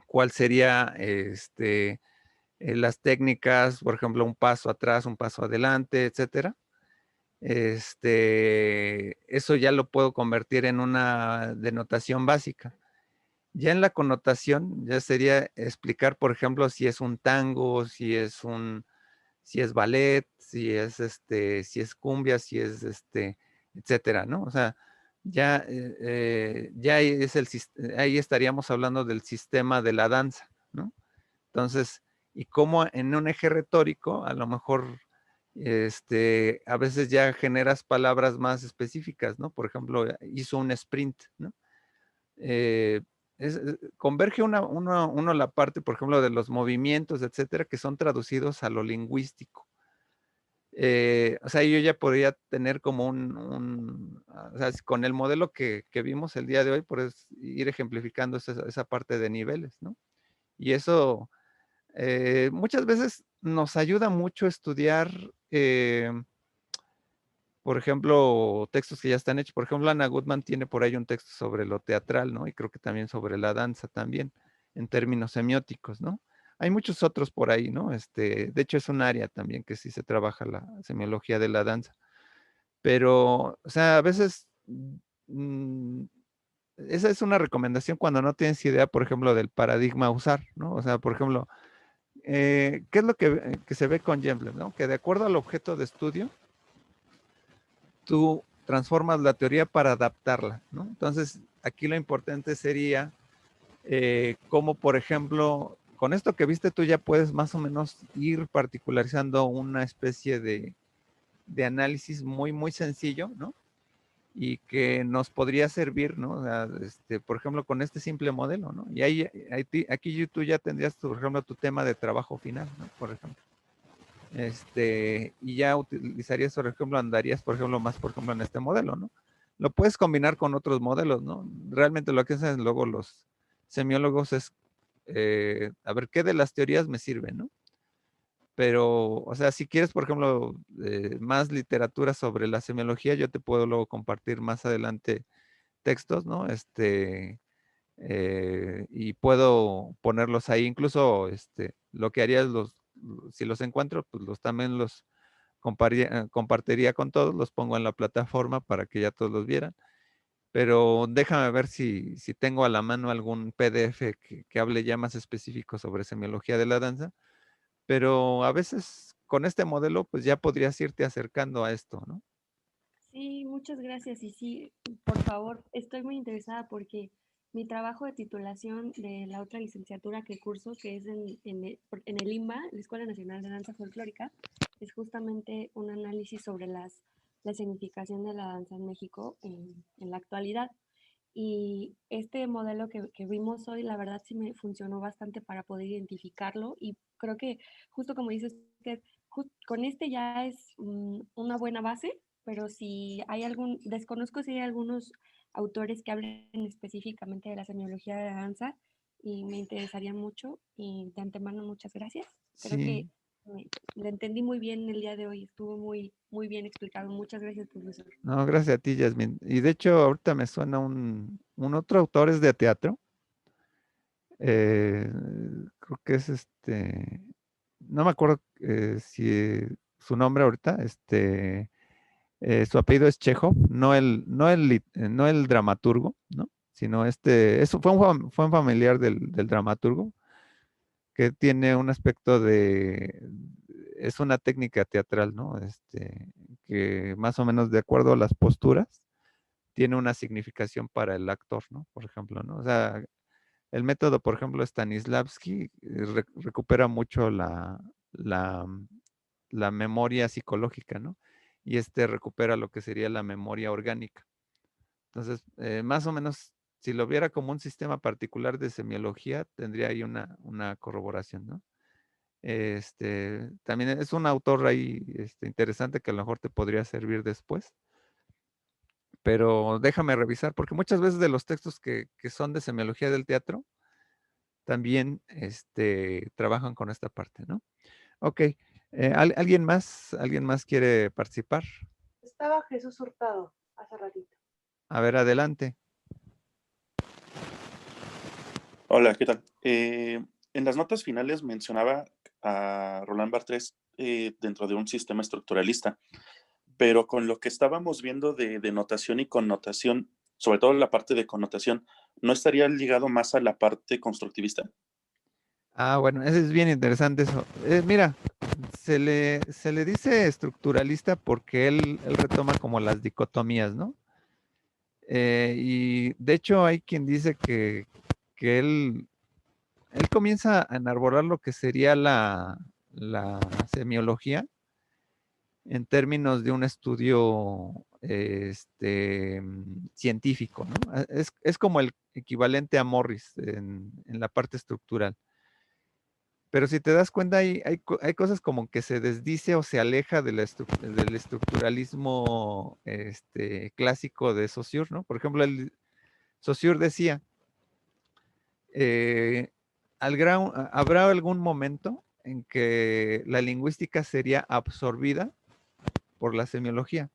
cuál sería las técnicas, por ejemplo, un paso atrás, un paso adelante, etcétera. Eso ya lo puedo convertir en una denotación básica. Ya en la connotación, ya sería explicar, por ejemplo, si es un tango, si es ballet, si es cumbia, si es etcétera, ¿no? O sea, ya ahí estaríamos hablando del sistema de la danza, ¿no? Entonces, y como en un eje retórico, a lo mejor a veces ya generas palabras más específicas, ¿no? Por ejemplo, hizo un sprint, ¿no? Converge uno la parte, por ejemplo, de los movimientos, etcétera, que son traducidos a lo lingüístico. O sea, yo ya podría tener como o sea, con el modelo que vimos el día de hoy, pues ir ejemplificando esa parte de niveles, ¿no? Y eso muchas veces nos ayuda mucho a estudiar, por ejemplo, textos que ya están hechos. Por ejemplo, Anna Goodman tiene por ahí un texto sobre lo teatral, ¿no? Y creo que también sobre la danza también, en términos semióticos, ¿no? Hay muchos otros por ahí, ¿no? De hecho, es un área también que sí se trabaja la semiología de la danza. Pero, o sea, a veces, mm, esa es una recomendación cuando no tienes idea, por ejemplo, del paradigma a usar, ¿no? O sea, por ejemplo, ¿qué es lo que se ve con Gembler, ¿no? Que de acuerdo al objeto de estudio, tú transformas la teoría para adaptarla, ¿no? Entonces, aquí lo importante sería cómo, por ejemplo, con esto que viste, tú ya puedes más o menos ir particularizando una especie de análisis muy, muy sencillo, ¿no? Y que nos podría servir, ¿no? O sea, por ejemplo, con este simple modelo, ¿no? Y aquí tú ya tendrías, por ejemplo, tu tema de trabajo final, ¿no? Por ejemplo. Y ya utilizarías, por ejemplo, andarías, por ejemplo, más, por ejemplo, en este modelo, ¿no? Lo puedes combinar con otros modelos, ¿no? Realmente lo que hacen luego los semiólogos es, a ver, ¿qué de las teorías me sirven, ¿no? Pero, o sea, si quieres, por ejemplo, más literatura sobre la semiología, yo te puedo luego compartir más adelante textos, ¿no? Y puedo ponerlos ahí. Incluso, lo que haría es si los encuentro, pues también los compartiría con todos, los pongo en la plataforma para que ya todos los vieran. Pero déjame ver si tengo a la mano algún PDF que hable ya más específico sobre semiología de la danza. Pero a veces con este modelo, pues ya podrías irte acercando a esto, ¿no? Sí, muchas gracias. Y sí, por favor, estoy muy interesada porque mi trabajo de titulación de la otra licenciatura que curso, que es en el INBA, la Escuela Nacional de Danza Folclórica, es justamente un análisis sobre la significación de la danza en México en la actualidad. Y este modelo que vimos hoy, la verdad sí me funcionó bastante para poder identificarlo y creo que justo como dices, que con este ya es una buena base, pero si hay desconozco si hay algunos autores que hablen específicamente de la semiología de la danza y me interesaría mucho y de antemano muchas gracias. Creo que Sí. lo entendí muy bien el día de hoy, estuvo muy, muy bien explicado. Muchas gracias, profesor. No, gracias a ti, Yasmin. Y de hecho, ahorita me suena un otro autor, es de teatro. Creo que es no me acuerdo si su nombre ahorita, su apellido es Chekhov, no el dramaturgo, ¿no? Sino eso fue un familiar del dramaturgo que tiene un aspecto es una técnica teatral, ¿no? Que más o menos de acuerdo a las posturas, tiene una significación para el actor, ¿no? Por ejemplo, ¿no? O sea, El método, por ejemplo, Stanislavski recupera mucho la memoria psicológica, ¿no? Y recupera lo que sería la memoria orgánica. Entonces, más o menos, si lo viera como un sistema particular de semiología, tendría ahí una corroboración, ¿no? También es un autor ahí interesante que a lo mejor te podría servir después. Pero déjame revisar, porque muchas veces de los textos que son de semiología del teatro, también trabajan con esta parte, ¿no? Ok. ¿Alguien más quiere participar? Estaba Jesús Hurtado hace ratito. A ver, adelante. Hola, ¿qué tal? En las notas finales mencionaba a Roland Barthes dentro de un sistema estructuralista, pero con lo que estábamos viendo de denotación y connotación, sobre todo la parte de connotación, ¿no estaría ligado más a la parte constructivista? Ah, bueno, eso es bien interesante eso. Mira, se le dice estructuralista porque él retoma como las dicotomías, ¿no? Y de hecho hay quien dice que él comienza a enarbolar lo que sería la semiología en términos de un estudio científico, ¿no? Es como el equivalente a Morris en la parte estructural. Pero si te das cuenta, hay cosas como que se desdice o se aleja del estructuralismo clásico de Saussure, ¿no? Por ejemplo, Saussure decía, habrá algún momento en que la lingüística sería absorbida por la semiología.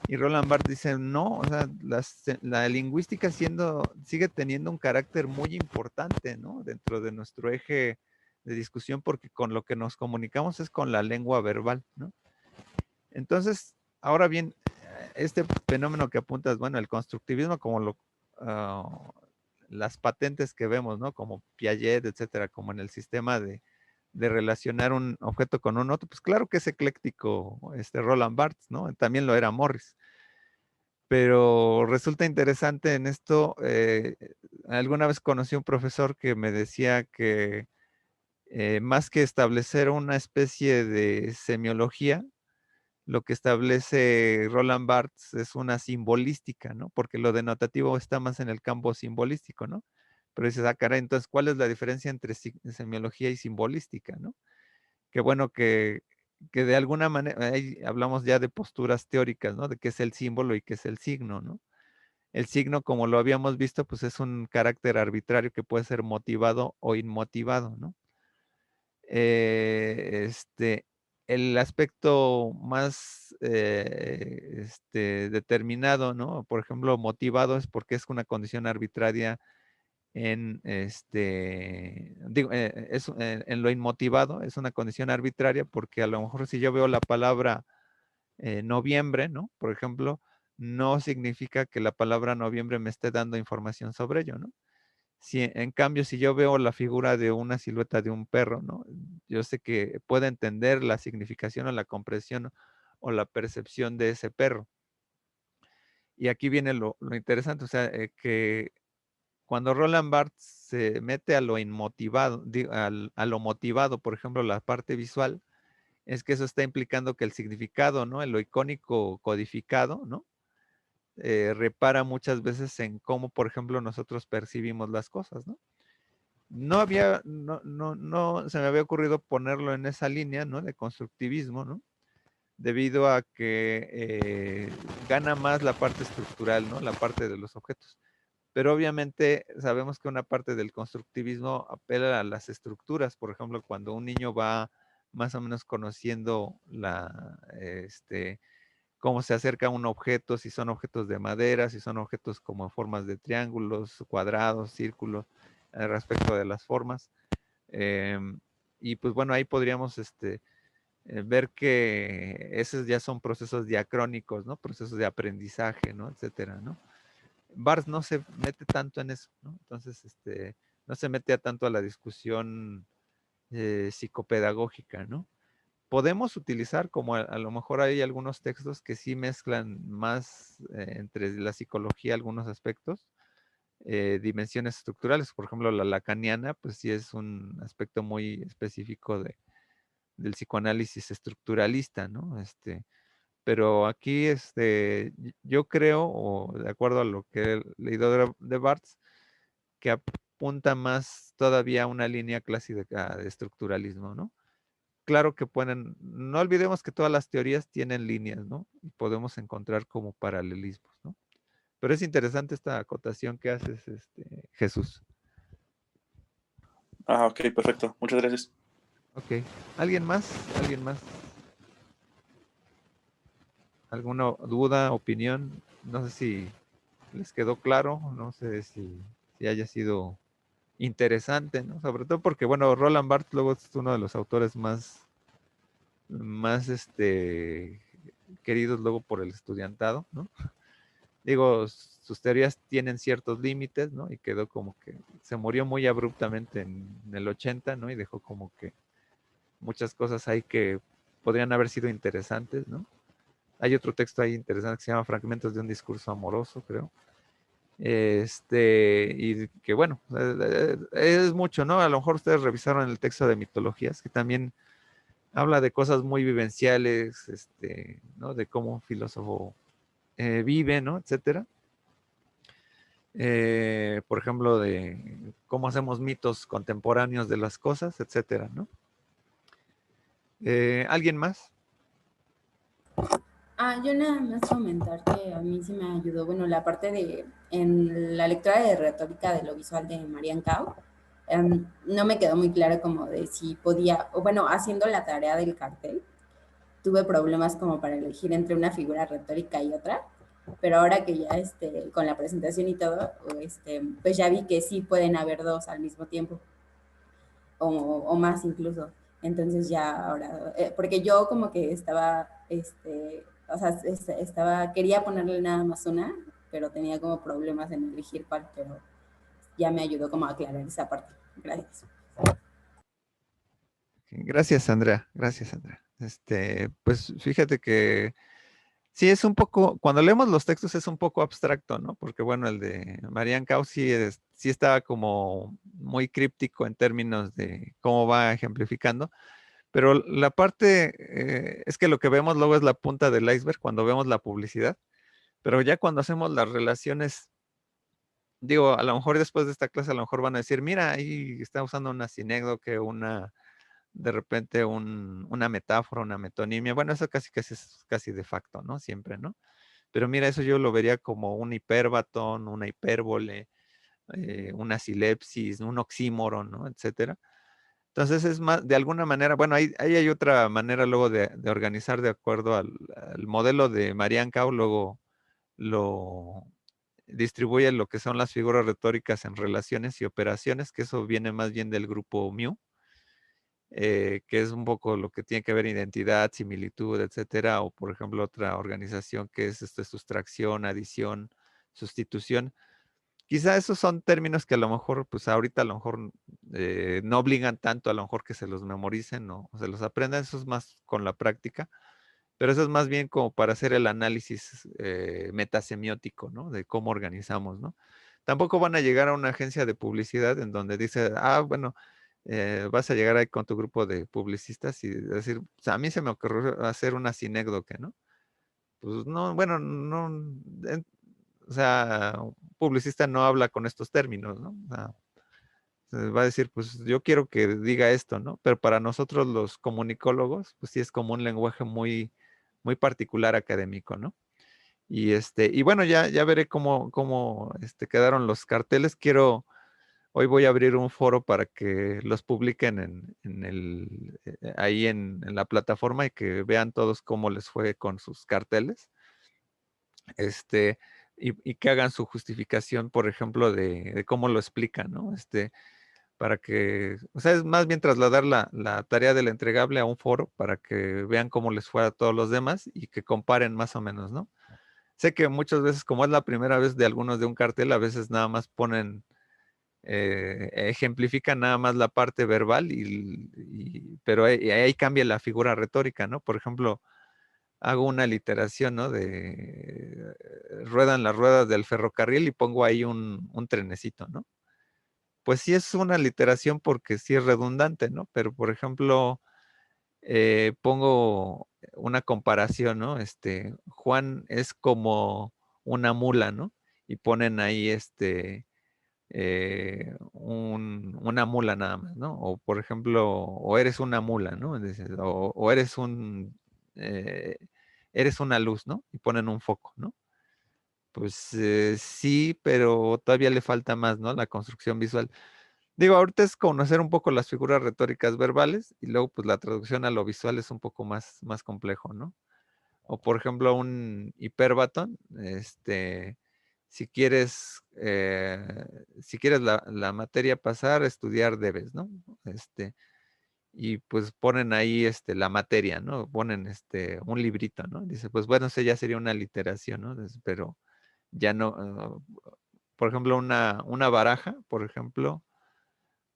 Y Roland Barthes dice, no, o sea, la lingüística sigue teniendo un carácter muy importante, ¿no? Dentro de nuestro eje de discusión, porque con lo que nos comunicamos es con la lengua verbal, ¿no? Entonces, ahora bien, este fenómeno que apuntas, bueno, el constructivismo como las patentes que vemos, ¿no? Como Piaget, etcétera, como en el sistema de relacionar un objeto con un otro, pues claro que es ecléctico Roland Barthes, ¿no? También lo era Morris. Pero resulta interesante en esto, alguna vez conocí a un profesor que me decía que más que establecer una especie de semiología, lo que establece Roland Barthes es una simbolística, ¿no? Porque lo denotativo está más en el campo simbolístico, ¿no? Pero dices, ah, caray, entonces, ¿cuál es la diferencia entre semiología y simbolística, ¿no? Qué bueno que de alguna manera, ahí hablamos ya de posturas teóricas, ¿no? De qué es el símbolo y qué es el signo, ¿no? El signo, como lo habíamos visto, pues es un carácter arbitrario que puede ser motivado o inmotivado, ¿no? El aspecto más determinado, ¿no? Por ejemplo, motivado es porque es una condición arbitraria en en lo inmotivado, es una condición arbitraria porque a lo mejor si yo veo la palabra noviembre, ¿no? Por ejemplo, no significa que la palabra noviembre me esté dando información sobre ello, ¿no? En cambio, si yo veo la figura de una silueta de un perro, ¿no? Yo sé que puedo entender la significación o la comprensión o la percepción de ese perro. Y aquí viene lo interesante, o sea, que cuando Roland Barthes se mete a lo inmotivado, a lo motivado, por ejemplo, la parte visual, es que eso está implicando que el significado, ¿no? Lo icónico codificado, ¿no? Repara muchas veces en cómo, por ejemplo, nosotros percibimos las cosas, ¿no? No se me había ocurrido ponerlo en esa línea, ¿no? De constructivismo, ¿no? Debido a que gana más la parte estructural, ¿no? La parte de los objetos. Pero obviamente sabemos que una parte del constructivismo apela a las estructuras. Por ejemplo, cuando un niño va más o menos conociendo cómo se acerca a un objeto, si son objetos de madera, si son objetos como formas de triángulos, cuadrados, círculos, respecto de las formas. Y pues bueno, ahí podríamos ver que esos ya son procesos diacrónicos, ¿no? Procesos de aprendizaje, ¿no? Etcétera, ¿no? Barthes no se mete tanto en eso, ¿no? Entonces, no se mete tanto a la discusión psicopedagógica, ¿no? Podemos utilizar, como a lo mejor hay algunos textos que sí mezclan más entre la psicología algunos aspectos, dimensiones estructurales. Por ejemplo, la lacaniana, pues sí es un aspecto muy específico del psicoanálisis estructuralista, ¿no? Pero aquí yo creo, o de acuerdo a lo que he leído de Barthes, que apunta más todavía a una línea clásica de estructuralismo, ¿no? Claro que no olvidemos que todas las teorías tienen líneas, ¿no? Y podemos encontrar como paralelismos, ¿no? Pero es interesante esta acotación que haces, Jesús. Ah, ok, perfecto. Muchas gracias. Ok. ¿Alguien más? ¿Alguien más? ¿Alguna duda, opinión? No sé si les quedó claro, no sé si haya sido interesante, ¿no? Sobre todo porque, bueno, Roland Barthes luego es uno de los autores más queridos luego por el estudiantado, ¿no? Digo, sus teorías tienen ciertos límites, ¿no? Y quedó como que se murió muy abruptamente en el 80, ¿no? Y dejó como que muchas cosas ahí que podrían haber sido interesantes, ¿no? Hay otro texto ahí interesante que se llama Fragmentos de un discurso amoroso, creo. Y que bueno, es mucho, ¿no? A lo mejor ustedes revisaron el texto de mitologías, que también habla de cosas muy vivenciales, ¿no? De cómo un filósofo vive, ¿no? Etcétera. Por ejemplo, de cómo hacemos mitos contemporáneos de las cosas, etcétera, ¿no? ¿Alguien más? Yo nada más comentar que a mí sí me ayudó, bueno, la parte en la lectura de retórica de lo visual de Marian Cao, no me quedó muy claro como de si podía, o bueno, haciendo la tarea del cartel, tuve problemas como para elegir entre una figura retórica y otra, pero ahora que ya con la presentación y todo, pues ya vi que sí pueden haber dos al mismo tiempo, o más incluso. Entonces ya ahora, porque yo como que estaba, o sea, quería ponerle nada más una, pero tenía como problemas en elegir cuál, pero ya me ayudó como a aclarar esa parte. Gracias. Gracias, Andrea. Gracias, Andrea. Pues fíjate que sí es un poco, cuando leemos los textos es un poco abstracto, ¿no? Porque bueno, el de Marian Cao sí está como muy críptico en términos de cómo va ejemplificando, pero la parte es que lo que vemos luego es la punta del iceberg cuando vemos la publicidad, pero ya cuando hacemos las relaciones, digo, a lo mejor después de esta clase a lo mejor van a decir, mira, ahí está usando una sinécdoque, de repente una metáfora, una metonimia. Bueno, eso casi es casi de facto, ¿no? Siempre, ¿no? Pero mira, eso yo lo vería como un hipérbaton, una hipérbole, una silepsis, un oxímoron, ¿no? Etcétera. Entonces es más, de alguna manera, bueno, ahí hay otra manera luego de organizar de acuerdo al modelo de Marian Cao, luego lo distribuye lo que son las figuras retóricas en relaciones y operaciones, que eso viene más bien del grupo Mu, que es un poco lo que tiene que ver identidad, similitud, etcétera, o por ejemplo otra organización que es sustracción, adición, sustitución. Quizá esos son términos que a lo mejor, pues ahorita a lo mejor no obligan tanto a lo mejor que se los memoricen o se los aprendan, eso es más con la práctica, pero eso es más bien como para hacer el análisis metasemiótico, ¿no? De cómo organizamos, ¿no? Tampoco van a llegar a una agencia de publicidad en donde dice, bueno, vas a llegar ahí con tu grupo de publicistas y decir, o sea, a mí se me ocurrió hacer una sinécdoque, ¿no? Pues no, bueno, no, o sea, un publicista no habla con estos términos, ¿no? O sea, va a decir, pues yo quiero que diga esto, ¿no? Pero para nosotros los comunicólogos, pues sí es como un lenguaje muy particular académico, ¿no? Y bueno, ya veré cómo quedaron los carteles. Hoy voy a abrir un foro para que los publiquen ahí en la plataforma y que vean todos cómo les fue con sus carteles. Y que hagan su justificación, por ejemplo, de cómo lo explican, ¿no? Para que, o sea, es más bien trasladar la tarea del entregable a un foro para que vean cómo les fue a todos los demás y que comparen más o menos, ¿no? Sé que muchas veces, como es la primera vez de algunos de un cartel, a veces nada más ejemplifican nada más la parte verbal, pero ahí cambia la figura retórica, ¿no? Por ejemplo, hago una literación, ¿no? De ruedan las ruedas del ferrocarril y pongo ahí un trenecito, ¿no? Pues sí es una literación porque sí es redundante, ¿no? Pero, por ejemplo, pongo una comparación, ¿no? Juan es como una mula, ¿no? Y ponen ahí una mula nada más, ¿no? O por ejemplo, o eres una mula, ¿no? O eres una luz, ¿no? Y ponen un foco, ¿no? Pues sí, pero todavía le falta más, ¿no? La construcción visual. Digo, ahorita es conocer un poco las figuras retóricas verbales y luego pues la traducción a lo visual es un poco más complejo, ¿no? O por ejemplo un hiperbatón, si quieres, la materia pasar, estudiar debes, ¿no? Y pues ponen ahí la materia, ¿no? Ponen un librito, ¿no? Dice, pues bueno, eso ya sería una literación, ¿no? Pero ya no, por ejemplo, una baraja, por ejemplo,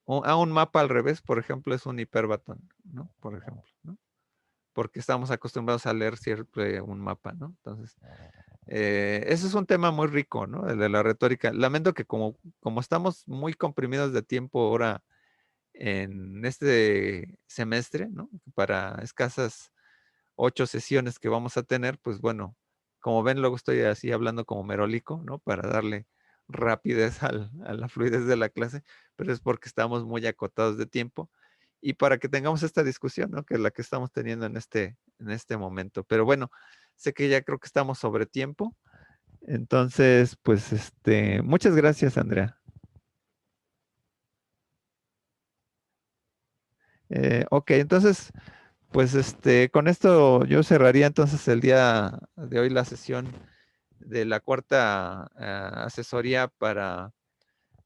un mapa al revés, por ejemplo, es un hiperbatón, ¿no? Por ejemplo, ¿no? Porque estamos acostumbrados a leer siempre un mapa, ¿no? Entonces, ese es un tema muy rico, ¿no? El de la retórica. Lamento que como estamos muy comprimidos de tiempo ahora en este semestre, ¿no? Para escasas 8 sesiones que vamos a tener, pues bueno, como ven, luego estoy así hablando como merolico, ¿no? Para darle rapidez a la fluidez de la clase, pero es porque estamos muy acotados de tiempo y para que tengamos esta discusión, ¿no? Que es la que estamos teniendo en este momento. Pero bueno, sé que ya creo que estamos sobre tiempo. Entonces, pues, muchas gracias, Andrea. Ok, entonces, pues, con esto yo cerraría entonces el día de hoy la sesión de la cuarta asesoría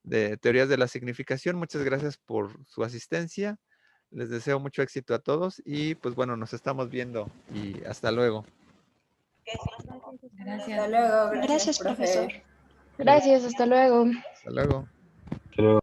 de teorías de la significación. Muchas gracias por su asistencia. Les deseo mucho éxito a todos y pues bueno, nos estamos viendo y hasta luego. Hasta luego, gracias, Gracias, profesor. profe. Gracias, hasta luego. Hasta luego. Pero